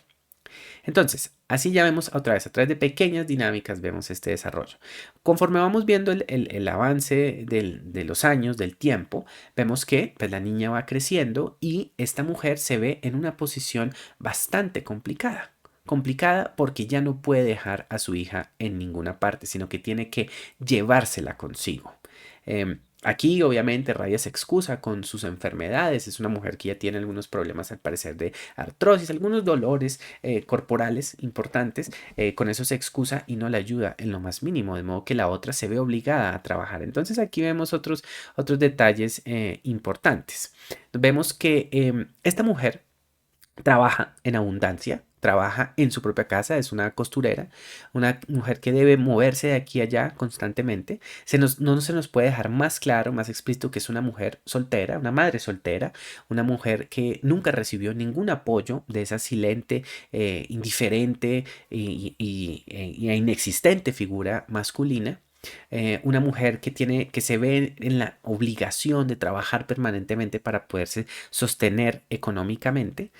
Entonces, así ya vemos otra vez, a través de pequeñas dinámicas vemos este desarrollo. Conforme vamos viendo el avance de los años, del tiempo, vemos que pues, la niña va creciendo y esta mujer se ve en una posición bastante complicada. Complicada porque ya no puede dejar a su hija en ninguna parte, sino que tiene que llevársela consigo. Aquí obviamente Raya se excusa con sus enfermedades, es una mujer que ya tiene algunos problemas al parecer de artrosis, algunos dolores corporales importantes, con eso se excusa y no le ayuda en lo más mínimo, de modo que la otra se ve obligada a trabajar. Entonces aquí vemos otros detalles importantes. Vemos que esta mujer trabaja en abundancia, trabaja en su propia casa, es una costurera, una mujer que debe moverse de aquí a allá constantemente. No se nos puede dejar más claro, más explícito que es una mujer soltera, una madre soltera, una mujer que nunca recibió ningún apoyo de esa silente, indiferente e inexistente figura masculina. Una mujer que se ve en la obligación de trabajar permanentemente para poderse sostener económicamente.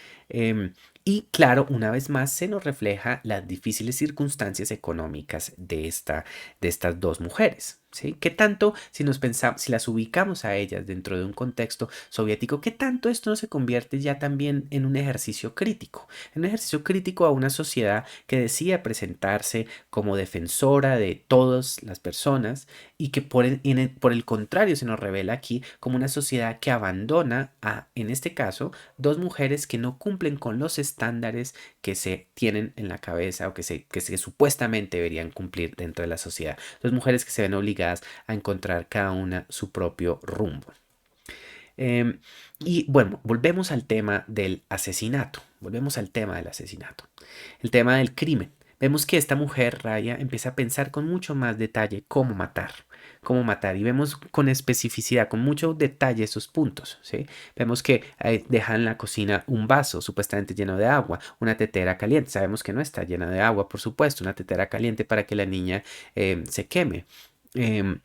Y claro, una vez más se nos refleja las difíciles circunstancias económicas de estas dos mujeres. ¿Sí? ¿Qué tanto, si las ubicamos a ellas dentro de un contexto soviético, qué tanto esto no se convierte ya también en un ejercicio crítico? En un ejercicio crítico a una sociedad que decía presentarse como defensora de todas las personas y que por el contrario se nos revela aquí como una sociedad que abandona en este caso, dos mujeres que no cumplen con los estándares que se tienen en la cabeza o que se supuestamente deberían cumplir dentro de la sociedad. Dos mujeres que se ven obligadas a encontrar cada una su propio rumbo. Y bueno, volvemos al tema del asesinato. Volvemos al tema del asesinato. El tema del crimen. Vemos que esta mujer, Raya, empieza a pensar con mucho más detalle cómo matar. Cómo matar. Y vemos con especificidad, con mucho detalle esos puntos. ¿Sí? Vemos que deja en la cocina un vaso supuestamente lleno de agua, una tetera caliente. Sabemos que no está llena de agua, por supuesto, una tetera caliente para que la niña se queme. Em,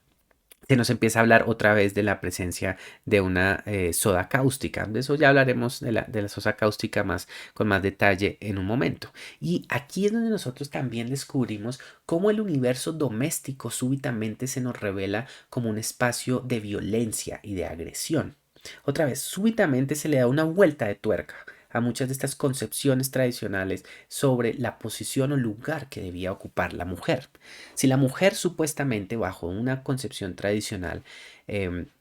Se nos empieza a hablar otra vez de la presencia de una soda cáustica. De eso ya hablaremos de la soda cáustica con más detalle en un momento. Y aquí es donde nosotros también descubrimos cómo el universo doméstico súbitamente se nos revela como un espacio de violencia y de agresión. Otra vez, súbitamente se le da una vuelta de tuerca a muchas de estas concepciones tradicionales sobre la posición o lugar que debía ocupar la mujer. Si la mujer supuestamente bajo una concepción tradicional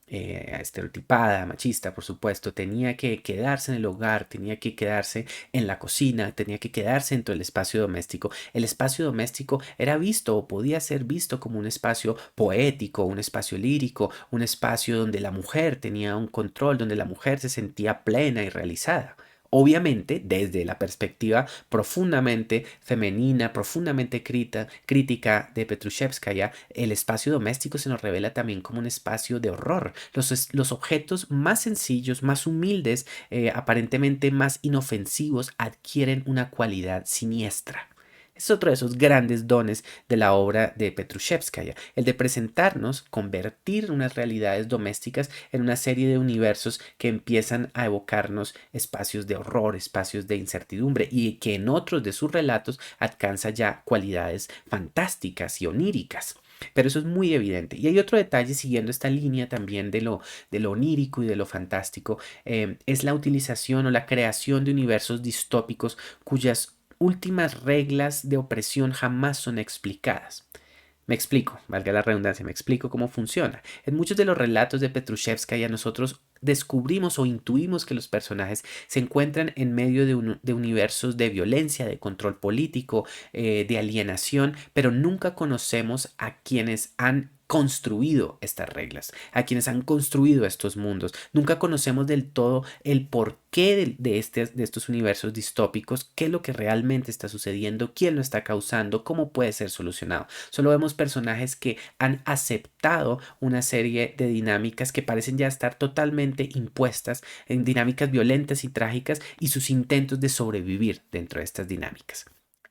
estereotipada, machista, por supuesto, tenía que quedarse en el hogar, tenía que quedarse en la cocina, tenía que quedarse dentro del espacio doméstico. El espacio doméstico era visto o podía ser visto como un espacio poético, un espacio lírico, un espacio donde la mujer tenía un control, donde la mujer se sentía plena y realizada. Obviamente, desde la perspectiva profundamente femenina, profundamente crítica de Petrushevskaya, el espacio doméstico se nos revela también como un espacio de horror. Los objetos más sencillos, más humildes, aparentemente más inofensivos, adquieren una cualidad siniestra. Es otro de esos grandes dones de la obra de Petrushevskaya, el de presentarnos, convertir unas realidades domésticas en una serie de universos que empiezan a evocarnos espacios de horror, espacios de incertidumbre y que en otros de sus relatos alcanza ya cualidades fantásticas y oníricas. Pero eso es muy evidente. Y hay otro detalle siguiendo esta línea también de lo onírico y de lo fantástico, es la utilización o la creación de universos distópicos cuyas últimas reglas de opresión jamás son explicadas. Me explico, valga la redundancia, me explico cómo funciona. En muchos de los relatos de Petrushevskaya nosotros descubrimos o intuimos que los personajes se encuentran en medio de universos de violencia, de control político, de alienación, pero nunca conocemos a quienes han construido estas reglas, a quienes han construido estos mundos. Nunca conocemos del todo el porqué de estos universos distópicos, qué es lo que realmente está sucediendo, quién lo está causando, cómo puede ser solucionado. Solo vemos personajes que han aceptado una serie de dinámicas que parecen ya estar totalmente impuestas en dinámicas violentas y trágicas y sus intentos de sobrevivir dentro de estas dinámicas.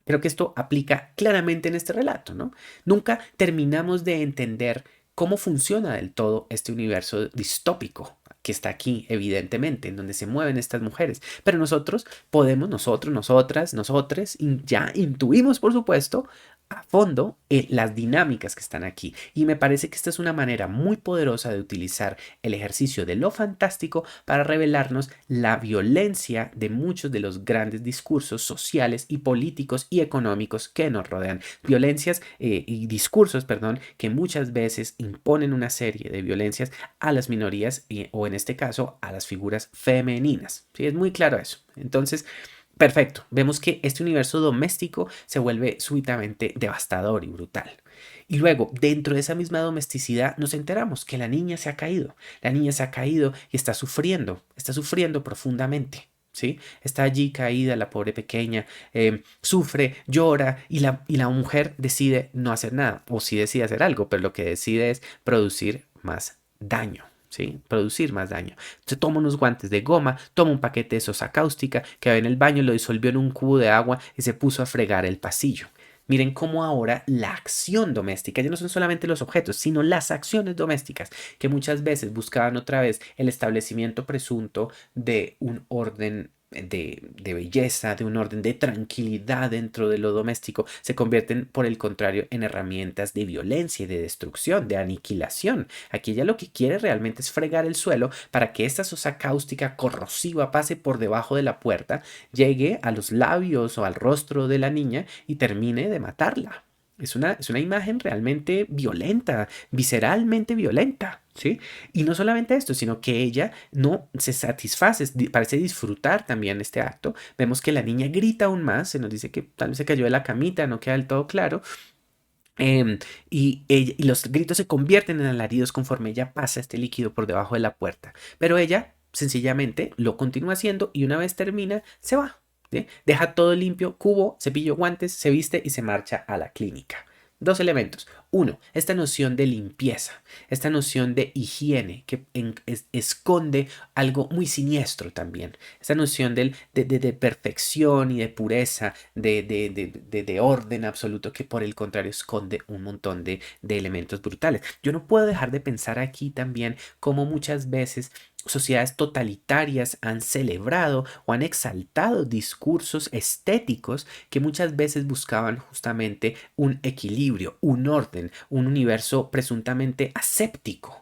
Creo que esto aplica claramente en este relato, ¿no? Nunca terminamos de entender cómo funciona del todo este universo distópico que está aquí, evidentemente, en donde se mueven estas mujeres. Pero nosotros podemos, nosotras, nosotres, ya intuimos, por supuesto, a fondo las dinámicas que están aquí. Y me parece que esta es una manera muy poderosa de utilizar el ejercicio de lo fantástico para revelarnos la violencia de muchos de los grandes discursos sociales y políticos y económicos que nos rodean. Violencias y discursos, perdón, que muchas veces imponen una serie de violencias a las minorías o en este caso a las figuras femeninas. ¿Sí? Es muy claro eso. Entonces, perfecto, vemos que este universo doméstico se vuelve súbitamente devastador y brutal. Y luego, dentro de esa misma domesticidad, nos enteramos que la niña se ha caído. La niña se ha caído y está sufriendo profundamente. ¿Sí? Está allí caída la pobre pequeña, sufre, llora y la mujer decide no hacer nada, o sí decide hacer algo, pero lo que decide es producir más daño. ¿Sí? Producir más daño. Se toma unos guantes de goma, toma un paquete de sosa cáustica que había en el baño, lo disolvió en un cubo de agua y se puso a fregar el pasillo. Miren cómo ahora la acción doméstica ya no son solamente los objetos, sino las acciones domésticas que muchas veces buscaban otra vez el establecimiento presunto de un orden de belleza, de un orden de tranquilidad dentro de lo doméstico, se convierten por el contrario en herramientas de violencia y de destrucción, de aniquilación. Aquí ella lo que quiere realmente es fregar el suelo para que esta sosa cáustica corrosiva pase por debajo de la puerta, llegue a los labios o al rostro de la niña y termine de matarla. Es una imagen realmente violenta, visceralmente violenta, ¿sí? Y no solamente esto, sino que ella no se satisface, parece disfrutar también este acto. Vemos que la niña grita aún más, se nos dice que tal vez se cayó de la camita, no queda del todo claro. Y los gritos se convierten en alaridos conforme ella pasa este líquido por debajo de la puerta. Pero ella sencillamente lo continúa haciendo y una vez termina, se va. ¿Sí? Deja todo limpio, cubo, cepillo, guantes, se viste y se marcha a la clínica. Dos elementos. Uno, esta noción de limpieza, esta noción de higiene que esconde algo muy siniestro también. Esta noción de perfección y de pureza, de orden absoluto que por el contrario esconde un montón de elementos brutales. Yo no puedo dejar de pensar aquí también cómo muchas veces sociedades totalitarias han celebrado o han exaltado discursos estéticos que muchas veces buscaban justamente un equilibrio, un orden, un universo presuntamente aséptico,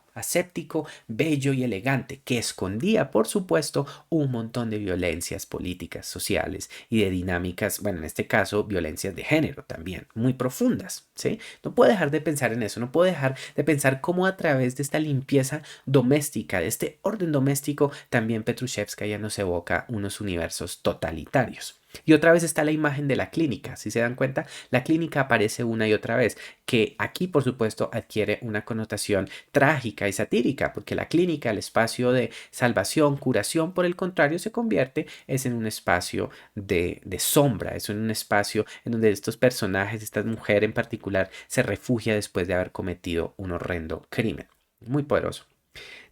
bello y elegante, que escondía, por supuesto, un montón de violencias políticas, sociales y de dinámicas, bueno, en este caso, violencias de género también, muy profundas, ¿sí? No puedo dejar de pensar en eso, no puedo dejar de pensar cómo a través de esta limpieza doméstica, de este orden doméstico, también Petrushevskaya nos evoca unos universos totalitarios. Y otra vez está la imagen de la clínica. Si se dan cuenta, la clínica aparece una y otra vez, que aquí por supuesto adquiere una connotación trágica y satírica, porque la clínica, el espacio de salvación, curación, por el contrario, se convierte es en un espacio de sombra, es en un espacio en donde estos personajes, esta mujer en particular, se refugia después de haber cometido un horrendo crimen. Muy poderoso.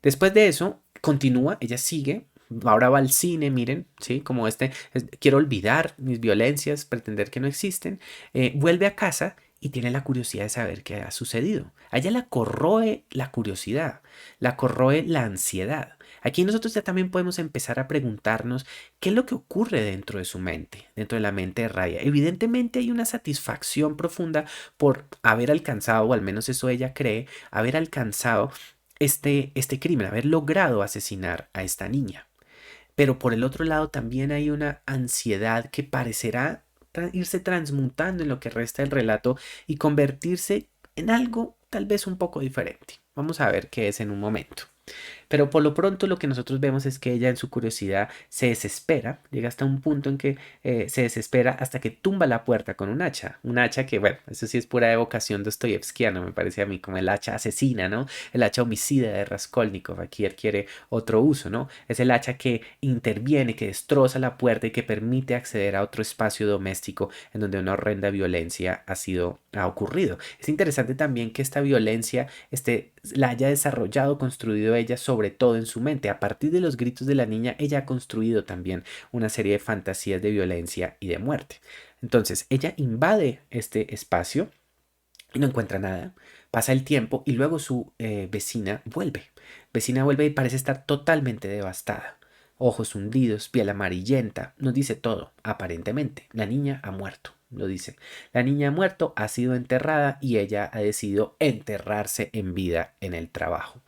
Después de eso, continúa, ella sigue, ahora va al cine, miren, ¿sí? Como quiero olvidar mis violencias, pretender que no existen, vuelve a casa y tiene la curiosidad de saber qué ha sucedido. A ella la corroe la curiosidad, la corroe la ansiedad. Aquí nosotros ya también podemos empezar a preguntarnos qué es lo que ocurre dentro de su mente, dentro de la mente de Raya. Evidentemente hay una satisfacción profunda por haber alcanzado, o al menos eso ella cree, haber alcanzado este crimen, haber logrado asesinar a esta niña. Pero por el otro lado también hay una ansiedad que parecerá irse transmutando en lo que resta del relato y convertirse en algo tal vez un poco diferente. Vamos a ver qué es en un momento. Pero por lo pronto lo que nosotros vemos es que ella en su curiosidad se desespera, llega hasta un punto en que se desespera hasta que tumba la puerta con un hacha que, bueno, eso sí es pura evocación dostoyevskiana, me parece a mí, como el hacha asesina, ¿no? El hacha homicida de Raskolnikov, aquí adquiere otro uso, ¿no? Es el hacha que interviene, que destroza la puerta y que permite acceder a otro espacio doméstico en donde una horrenda violencia ha ocurrido. Es interesante también que esta violencia la haya desarrollado, construido ella sobre todo en su mente. A partir de los gritos de la niña, ella ha construido también una serie de fantasías de violencia y de muerte. Entonces, ella invade este espacio y no encuentra nada. Pasa el tiempo y luego su vecina vuelve. Vecina vuelve y parece estar totalmente devastada. Ojos hundidos, piel amarillenta, nos dice todo, aparentemente. La niña ha muerto, lo dice. La niña ha muerto, ha sido enterrada y ella ha decidido enterrarse en vida en el trabajo.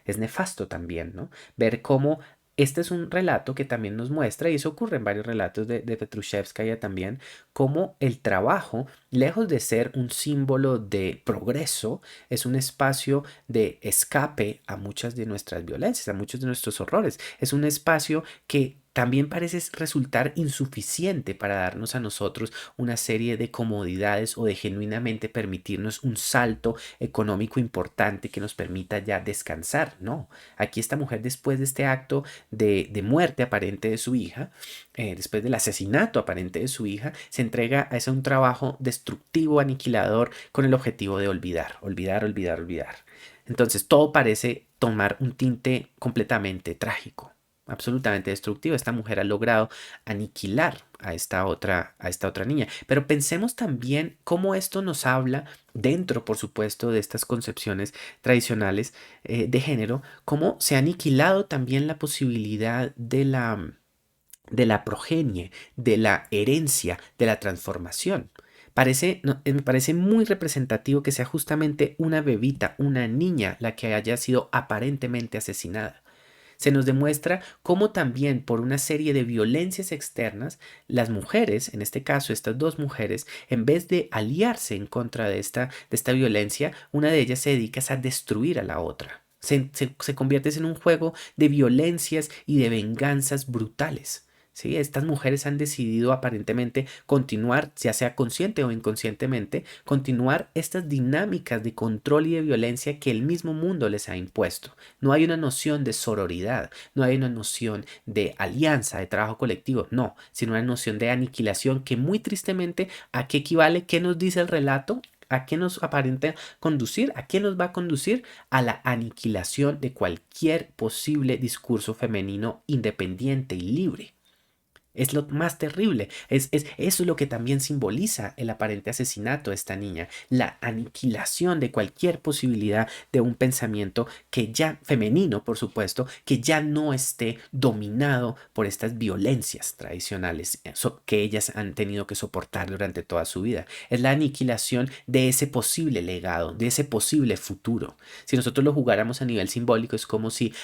Es nefasto también, ¿no? Ver cómo este es un relato que también nos muestra, y eso ocurre en varios relatos de Petrushevskaya también, cómo el trabajo, lejos de ser un símbolo de progreso, es un espacio de escape a muchas de nuestras violencias, a muchos de nuestros horrores. Es un espacio que también parece resultar insuficiente para darnos a nosotros una serie de comodidades o de genuinamente permitirnos un salto económico importante que nos permita ya descansar. No, aquí esta mujer, después de este acto de muerte aparente de su hija, después del asesinato aparente de su hija, se entrega a ese un trabajo destructivo, aniquilador, con el objetivo de olvidar, olvidar, olvidar, olvidar. Entonces todo parece tomar un tinte completamente trágico, absolutamente destructivo. Esta mujer ha logrado aniquilar a esta otra niña. Pero pensemos también cómo esto nos habla dentro, por supuesto, de estas concepciones tradicionales de género, cómo se ha aniquilado también la posibilidad de la progenie, de la herencia, de la transformación. Me parece muy representativo que sea justamente una bebita, una niña, la que haya sido aparentemente asesinada. Se nos demuestra cómo también por una serie de violencias externas, las mujeres, en este caso estas dos mujeres, en vez de aliarse en contra de esta violencia, una de ellas se dedica a destruir a la otra. Se convierte en un juego de violencias y de venganzas brutales. ¿Sí? Estas mujeres han decidido aparentemente continuar, ya sea consciente o inconscientemente, continuar estas dinámicas de control y de violencia que el mismo mundo les ha impuesto. No hay una noción de sororidad, no hay una noción de alianza, de trabajo colectivo, no, sino una noción de aniquilación que muy tristemente, ¿a qué equivale? ¿Qué nos dice el relato? ¿A qué nos aparenta conducir? ¿A qué nos va a conducir? A la aniquilación de cualquier posible discurso femenino independiente y libre. Es lo más terrible. Eso es lo que también simboliza el aparente asesinato de esta niña. La aniquilación de cualquier posibilidad de un pensamiento que ya, femenino por supuesto, que ya no esté dominado por estas violencias tradicionales que ellas han tenido que soportar durante toda su vida. Es la aniquilación de ese posible legado, de ese posible futuro. Si nosotros lo jugáramos a nivel simbólico, es como si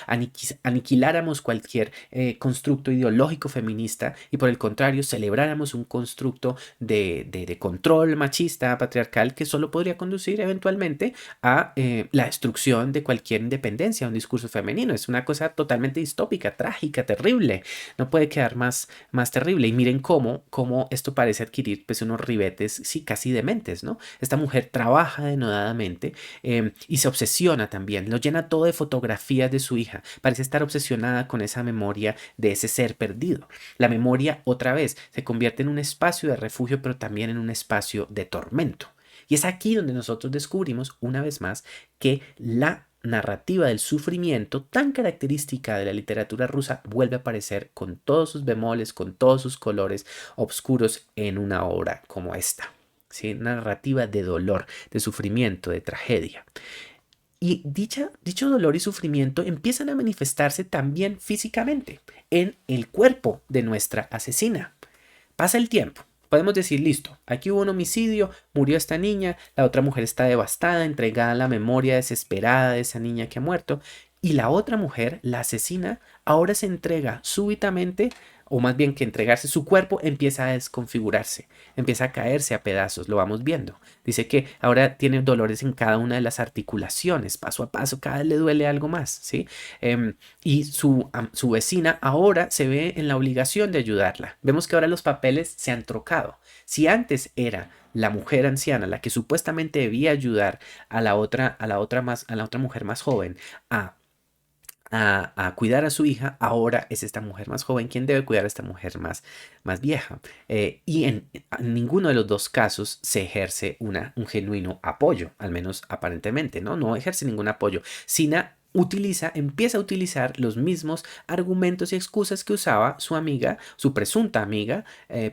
aniquiláramos cualquier constructo ideológico feminista y por el contrario celebráramos un constructo de control machista, patriarcal, que solo podría conducir eventualmente a la destrucción de cualquier independencia, un discurso femenino. Es una cosa totalmente distópica, trágica, terrible. No puede quedar más terrible. Y miren cómo esto parece adquirir pues unos ribetes, sí, casi dementes, ¿no? Esta mujer trabaja denodadamente y se obsesiona también, lo llena todo de fotografías de su hija, parece estar obsesionada con esa memoria de ese ser perdido. La memoria otra vez se convierte en un espacio de refugio, pero también en un espacio de tormento. Y es aquí donde nosotros descubrimos una vez más que la narrativa del sufrimiento tan característica de la literatura rusa vuelve a aparecer con todos sus bemoles, con todos sus colores oscuros en una obra como esta. ¿Sí? Una narrativa de dolor, de sufrimiento, de tragedia. Y dicho dolor y sufrimiento empiezan a manifestarse también físicamente en el cuerpo de nuestra asesina. Pasa el tiempo. Podemos decir, listo, aquí hubo un homicidio, murió esta niña, la otra mujer está devastada, entregada a la memoria desesperada de esa niña que ha muerto, y la otra mujer, la asesina, ahora se entrega súbitamente, o más bien que entregarse su cuerpo empieza a desconfigurarse, empieza a caerse a pedazos, lo vamos viendo. Dice que ahora tiene dolores en cada una de las articulaciones, paso a paso, cada vez le duele algo más, ¿sí? Y su vecina ahora se ve en la obligación de ayudarla. Vemos que ahora los papeles se han trocado. Si antes era la mujer anciana la que supuestamente debía ayudar a la otra mujer más joven a a cuidar a su hija, ahora es esta mujer más joven quien debe cuidar a esta mujer más vieja. Y en ninguno de los dos casos se ejerce un genuino apoyo, al menos aparentemente, ¿no? No ejerce ningún apoyo. Sina empieza a utilizar los mismos argumentos y excusas que usaba su amiga, su presunta amiga,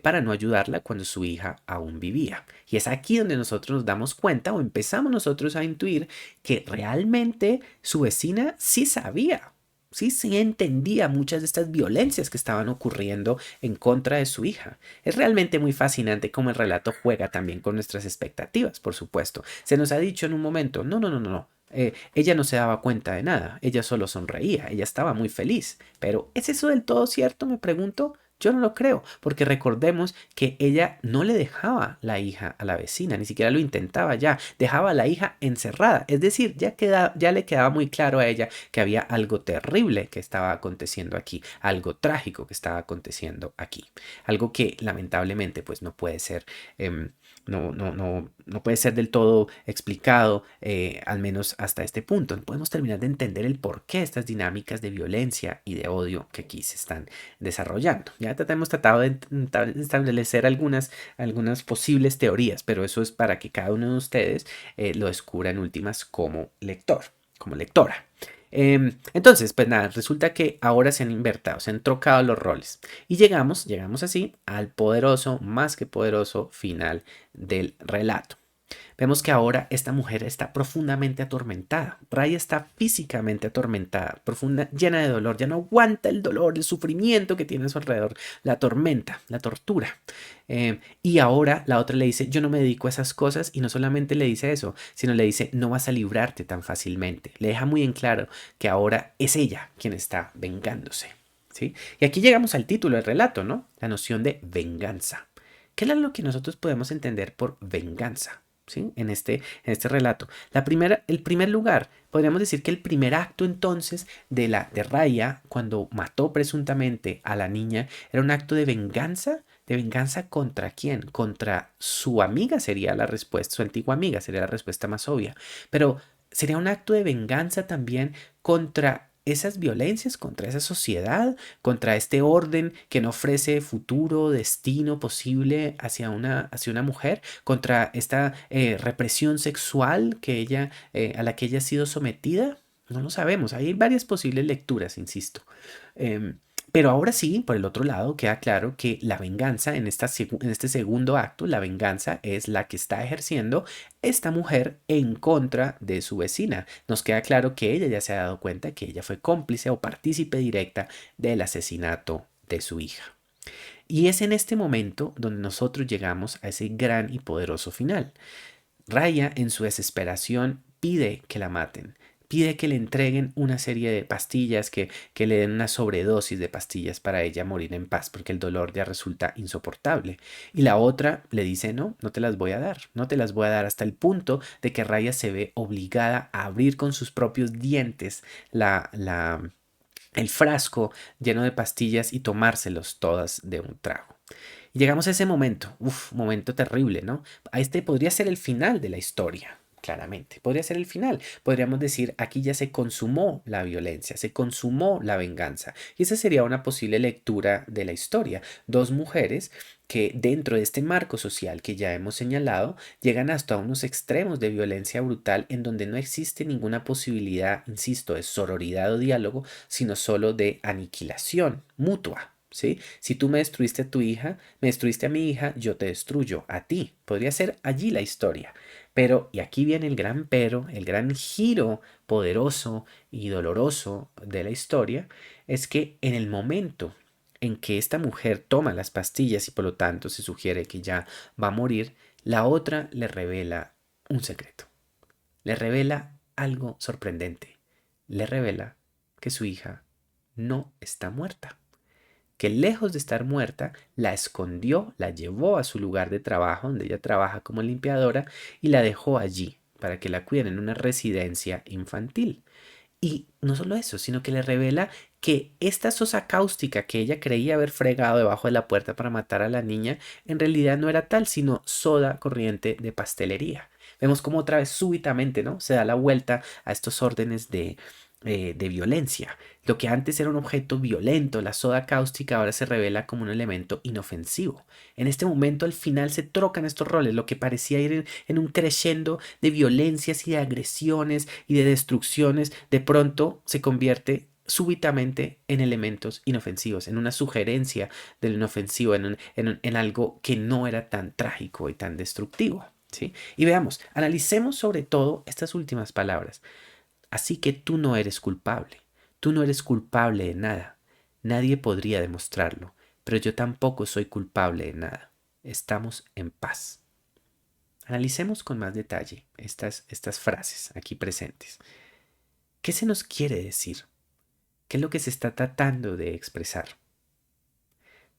para no ayudarla cuando su hija aún vivía. Y es aquí donde nosotros nos damos cuenta o empezamos nosotros a intuir que realmente su vecina sí sabía. Sí entendía muchas de estas violencias que estaban ocurriendo en contra de su hija. Es realmente muy fascinante cómo el relato juega también con nuestras expectativas, por supuesto. Se nos ha dicho en un momento, no. Ella no se daba cuenta de nada, ella solo sonreía, ella estaba muy feliz. Pero ¿es eso del todo cierto? Me pregunto. Yo no lo creo, porque recordemos que ella no le dejaba la hija a la vecina, ni siquiera lo intentaba ya, dejaba a la hija encerrada, es decir, ya le quedaba muy claro a ella que había algo terrible que estaba aconteciendo aquí, algo trágico que estaba aconteciendo aquí, algo que lamentablemente pues no puede ser, no puede ser del todo explicado, al menos hasta este punto. No podemos terminar de entender el porqué de estas dinámicas de violencia y de odio que aquí se están desarrollando. Ya hemos tratado de establecer algunas posibles teorías, pero eso es para que cada uno de ustedes lo descubra en últimas como lector, como lectora. Entonces, pues nada, resulta que ahora se han invertido, se han trocado los roles y llegamos así al poderoso, más que poderoso final del relato. Vemos que ahora esta mujer está profundamente atormentada. Raya está físicamente atormentada, llena de dolor. Ya no aguanta el dolor, el sufrimiento que tiene a su alrededor, la tormenta, la tortura. Y ahora la otra le dice, yo no me dedico a esas cosas, y no solamente le dice eso, sino le dice, no vas a librarte tan fácilmente. Le deja muy en claro que ahora es ella quien está vengándose. ¿Sí? Y aquí llegamos al título del relato, ¿no? La noción de venganza. ¿Qué es lo que nosotros podemos entender por venganza? ¿Sí? En este relato. El primer lugar, podríamos decir que el primer acto entonces de Raya, cuando mató presuntamente a la niña, era un acto de venganza. ¿De venganza contra quién? Contra su amiga sería la respuesta, su antigua amiga sería la respuesta más obvia. Pero sería un acto de venganza también contra esas violencias, contra esa sociedad, contra este orden que no ofrece futuro, destino posible hacia una mujer, contra esta represión sexual a la que ella ha sido sometida. No lo sabemos, hay varias posibles lecturas, insisto. Pero ahora sí, por el otro lado, queda claro que la venganza en este segundo acto, la venganza es la que está ejerciendo esta mujer en contra de su vecina. Nos queda claro que ella ya se ha dado cuenta que ella fue cómplice o partícipe directa del asesinato de su hija. Y es en este momento donde nosotros llegamos a ese gran y poderoso final. Raya, en su desesperación, pide que la maten. pide que le entreguen una serie de pastillas, que le den una sobredosis de pastillas para ella morir en paz, porque el dolor ya resulta insoportable. Y la otra le dice, no, no te las voy a dar, no te las voy a dar, hasta el punto de que Raya se ve obligada a abrir con sus propios dientes el frasco lleno de pastillas y tomárselos todas de un trago. Y llegamos a ese momento, momento terrible, ¿no? Este podría ser el final de la historia, claramente. Podría ser el final. Podríamos decir, aquí ya se consumó la violencia, se consumó la venganza. Y esa sería una posible lectura de la historia. Dos mujeres que dentro de este marco social que ya hemos señalado, llegan hasta unos extremos de violencia brutal en donde no existe ninguna posibilidad, insisto, de sororidad o diálogo, sino solo de aniquilación mutua. ¿Sí? Si tú me destruiste a tu hija, me destruiste a mi hija, yo te destruyo a ti. Podría ser allí la historia. Pero, y aquí viene el gran pero, el gran giro poderoso y doloroso de la historia, es que en el momento en que esta mujer toma las pastillas y por lo tanto se sugiere que ya va a morir, la otra le revela un secreto. Le revela algo sorprendente. Le revela que su hija no está muerta, que lejos de estar muerta, la escondió, la llevó a su lugar de trabajo, donde ella trabaja como limpiadora, y la dejó allí para que la cuiden en una residencia infantil. Y no solo eso, sino que le revela que esta sosa cáustica que ella creía haber fregado debajo de la puerta para matar a la niña, en realidad no era tal, sino soda corriente de pastelería. Vemos cómo otra vez súbitamente, ¿no? Se da la vuelta a estos órdenes de violencia. Lo que antes era un objeto violento, la soda cáustica, ahora se revela como un elemento inofensivo. En este momento al final se trocan estos roles, lo que parecía ir en un crescendo de violencias y de agresiones y de destrucciones, de pronto se convierte súbitamente en elementos inofensivos, en una sugerencia del inofensivo, en algo que no era tan trágico y tan destructivo. ¿Sí? Y veamos, analicemos sobre todo estas últimas palabras. Así que tú no eres culpable. Tú no eres culpable de nada. Nadie podría demostrarlo, pero yo tampoco soy culpable de nada. Estamos en paz. Analicemos con más detalle estas frases aquí presentes. ¿Qué se nos quiere decir? ¿Qué es lo que se está tratando de expresar?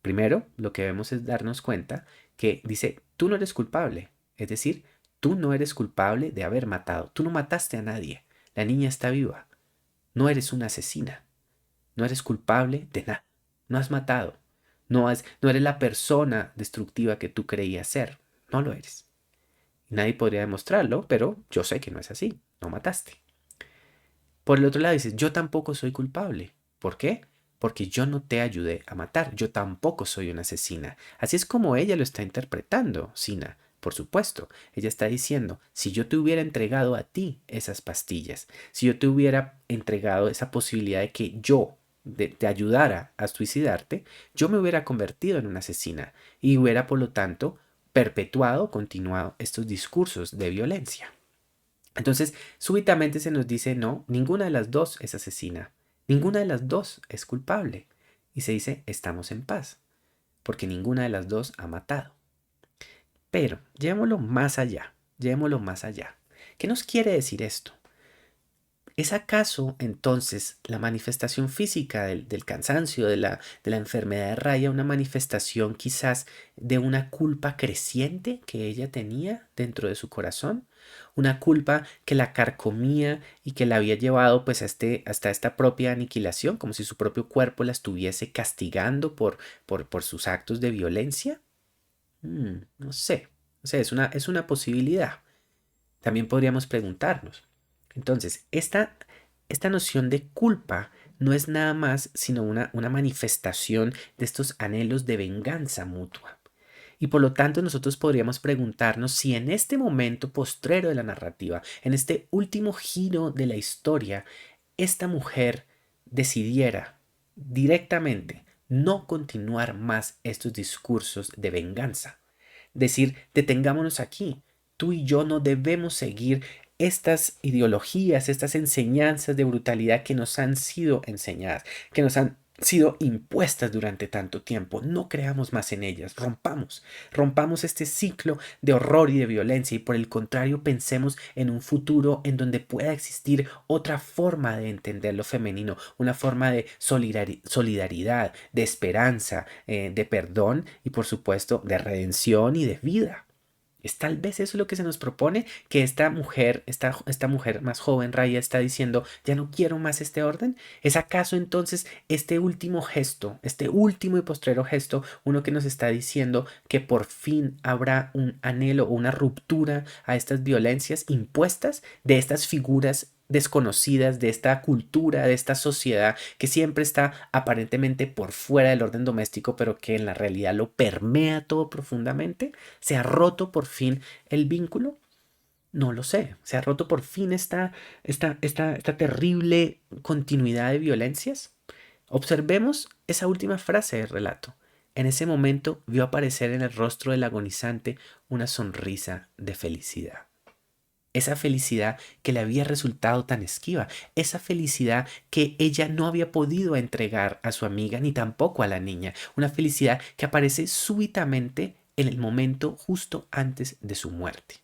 Primero, lo que debemos es darnos cuenta que dice, tú no eres culpable. Es decir, tú no eres culpable de haber matado. Tú no mataste a nadie. La niña está viva. No eres una asesina. No eres culpable de nada. No has matado. No eres la persona destructiva que tú creías ser. No lo eres. Nadie podría demostrarlo, pero yo sé que no es así. No mataste. Por el otro lado dices, yo tampoco soy culpable. ¿Por qué? Porque yo no te ayudé a matar. Yo tampoco soy una asesina. Así es como ella lo está interpretando, Sina. Por supuesto, ella está diciendo, si yo te hubiera entregado a ti esas pastillas, si yo te hubiera entregado esa posibilidad de que yo te ayudara a suicidarte, yo me hubiera convertido en una asesina y hubiera, por lo tanto, continuado estos discursos de violencia. Entonces, súbitamente se nos dice, no, ninguna de las dos es asesina, ninguna de las dos es culpable. Y se dice, estamos en paz, porque ninguna de las dos ha matado. Pero, llevémoslo más allá, llevémoslo más allá. ¿Qué nos quiere decir esto? ¿Es acaso entonces la manifestación física del cansancio, de la enfermedad de Raya, una manifestación quizás de una culpa creciente que ella tenía dentro de su corazón? Una culpa que la carcomía y que la había llevado pues hasta esta propia aniquilación, como si su propio cuerpo la estuviese castigando por sus actos de violencia. No sé, es una posibilidad. También podríamos preguntarnos. Entonces, esta noción de culpa no es nada más sino una manifestación de estos anhelos de venganza mutua. Y por lo tanto nosotros podríamos preguntarnos si en este momento postrero de la narrativa, en este último giro de la historia, esta mujer decidiera directamente no continuar más estos discursos de venganza. Decir, detengámonos aquí. Tú y yo no debemos seguir estas ideologías, estas enseñanzas de brutalidad que nos han sido enseñadas, que nos han sido impuestas durante tanto tiempo. No creamos más en ellas, rompamos este ciclo de horror y de violencia y por el contrario pensemos en un futuro en donde pueda existir otra forma de entender lo femenino, una forma de solidaridad, de esperanza, de perdón y por supuesto de redención y de vida. Es tal vez eso lo que se nos propone, que esta mujer más joven, Raya, está diciendo, ya no quiero más este orden. ¿Es acaso entonces este último gesto, este último y postrero gesto, uno que nos está diciendo que por fin habrá un anhelo o una ruptura a estas violencias impuestas de estas figuras desconocidas, de esta cultura, de esta sociedad que siempre está aparentemente por fuera del orden doméstico, pero que en la realidad lo permea todo profundamente? ¿Se ha roto por fin el vínculo? No lo sé. ¿Se ha roto por fin esta terrible continuidad de violencias? Observemos esa última frase del relato. En ese momento vio aparecer en el rostro del agonizante una sonrisa de felicidad. Esa felicidad que le había resultado tan esquiva, esa felicidad que ella no había podido entregar a su amiga ni tampoco a la niña, una felicidad que aparece súbitamente en el momento justo antes de su muerte.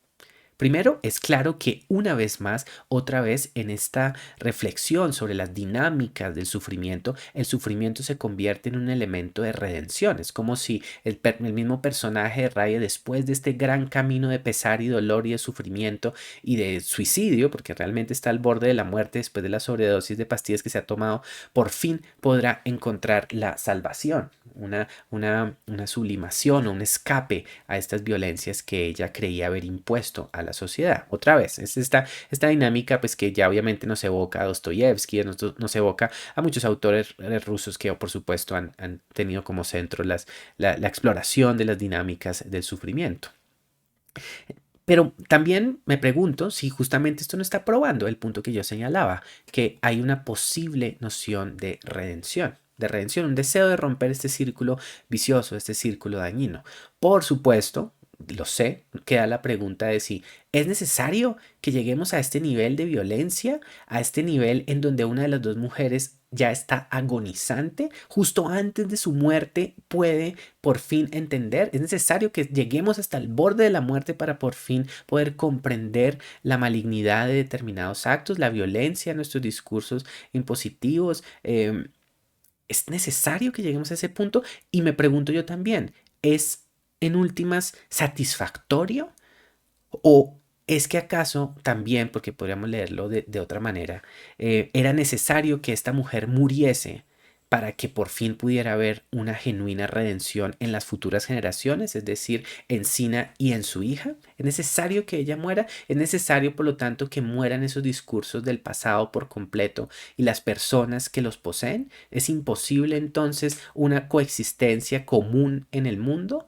Primero, es claro que una vez más, otra vez en esta reflexión sobre las dinámicas del sufrimiento, el sufrimiento se convierte en un elemento de redención. Es como si el mismo personaje de Raya, después de este gran camino de pesar y dolor y de sufrimiento y de suicidio, porque realmente está al borde de la muerte después de la sobredosis de pastillas que se ha tomado, por fin podrá encontrar la salvación, una sublimación o un escape a estas violencias que ella creía haber impuesto a la sociedad. Otra vez, es esta dinámica pues que ya obviamente nos evoca a Dostoyevsky, nos evoca a muchos autores rusos que por supuesto han tenido como centro la exploración de las dinámicas del sufrimiento. Pero también me pregunto si justamente esto no está probando el punto que yo señalaba, que hay una posible noción de redención, un deseo de romper este círculo vicioso, este círculo dañino. Por supuesto, lo sé, queda la pregunta de si es necesario que lleguemos a este nivel de violencia, a este nivel en donde una de las dos mujeres ya está agonizante, justo antes de su muerte puede por fin entender. Es necesario que lleguemos hasta el borde de la muerte para por fin poder comprender la malignidad de determinados actos, la violencia, nuestros discursos impositivos. Es necesario que lleguemos a ese punto y me pregunto yo también, ¿es en últimas satisfactorio o es que acaso también, porque podríamos leerlo de otra manera, era necesario que esta mujer muriese para que por fin pudiera haber una genuina redención en las futuras generaciones, es decir, en Sina y en su hija? ¿Es necesario que ella muera? ¿Es necesario, por lo tanto, que mueran esos discursos del pasado por completo y las personas que los poseen? ¿Es imposible entonces una coexistencia común en el mundo?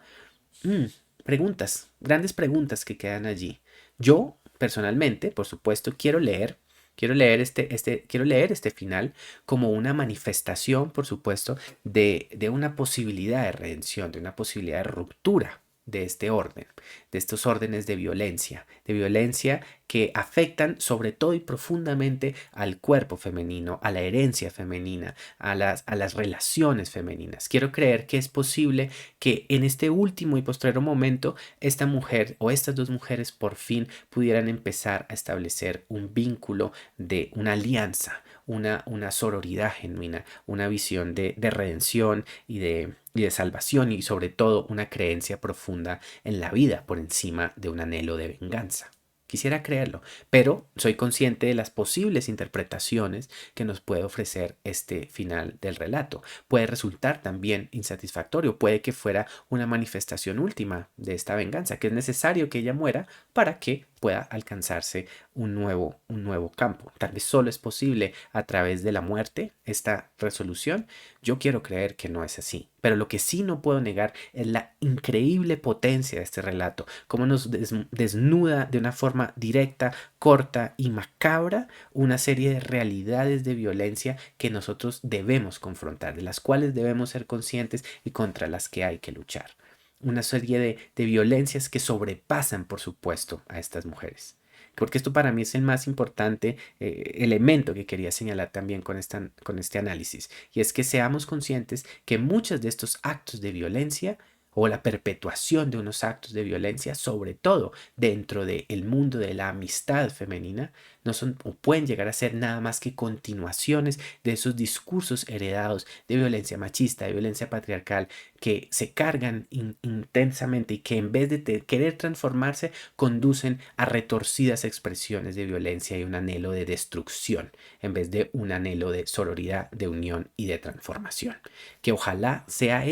Mm, Preguntas, grandes preguntas que quedan allí. Yo, personalmente, por supuesto, quiero leer este final como una manifestación, por supuesto, de una posibilidad de redención, de una posibilidad de ruptura de este orden, de estos órdenes de violencia que afectan sobre todo y profundamente al cuerpo femenino, a la herencia femenina, a las relaciones femeninas. Quiero creer que es posible que en este último y postrero momento esta mujer o estas dos mujeres por fin pudieran empezar a establecer un vínculo de una alianza, una sororidad genuina, una visión de redención y de salvación y sobre todo una creencia profunda en la vida por encima de un anhelo de venganza. Quisiera creerlo, pero soy consciente de las posibles interpretaciones que nos puede ofrecer este final del relato. Puede resultar también insatisfactorio, puede que fuera una manifestación última de esta venganza, que es necesario que ella muera para que pueda alcanzarse un nuevo campo. Tal vez solo es posible a través de la muerte esta resolución. Yo quiero creer que no es así, pero lo que sí no puedo negar es la increíble potencia de este relato, cómo nos desnuda de una forma directa, corta y macabra una serie de realidades de violencia que nosotros debemos confrontar, de las cuales debemos ser conscientes y contra las que hay que luchar. Una serie de violencias que sobrepasan, por supuesto, a estas mujeres, porque esto para mí es el más importante elemento que quería señalar también con este análisis, y es que seamos conscientes que muchos de estos actos de violencia o la perpetuación de unos actos de violencia, sobre todo dentro del mundo de la amistad femenina, no son o pueden llegar a ser nada más que continuaciones de esos discursos heredados de violencia machista, de violencia patriarcal, que se cargan intensamente y que en vez de querer transformarse, conducen a retorcidas expresiones de violencia y un anhelo de destrucción, en vez de un anhelo de sororidad, de unión y de transformación. Que ojalá sea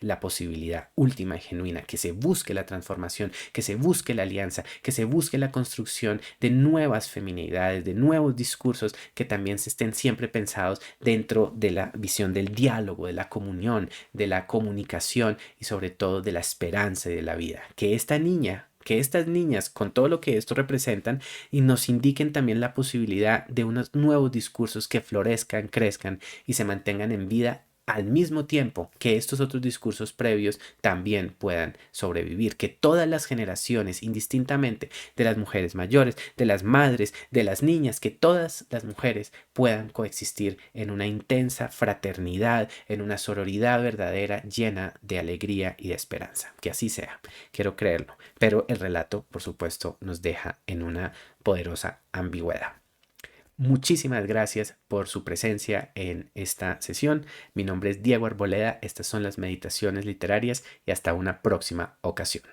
la posibilidad última y genuina, que se busque la transformación, que se busque la alianza, que se busque la construcción de nuevas feminidades, de nuevos discursos que también se estén siempre pensados dentro de la visión del diálogo, de la comunión, de la comunicación y sobre todo de la esperanza y de la vida. Que estas niñas, con todo lo que esto representan, y nos indiquen también la posibilidad de unos nuevos discursos que florezcan, crezcan y se mantengan en vida al mismo tiempo que estos otros discursos previos también puedan sobrevivir, que todas las generaciones, indistintamente de las mujeres mayores, de las madres, de las niñas, que todas las mujeres puedan coexistir en una intensa fraternidad, en una sororidad verdadera llena de alegría y de esperanza. Que así sea, quiero creerlo, pero el relato, por supuesto, nos deja en una poderosa ambigüedad. Muchísimas gracias por su presencia en esta sesión. Mi nombre es Diego Arboleda, estas son las meditaciones literarias y hasta una próxima ocasión.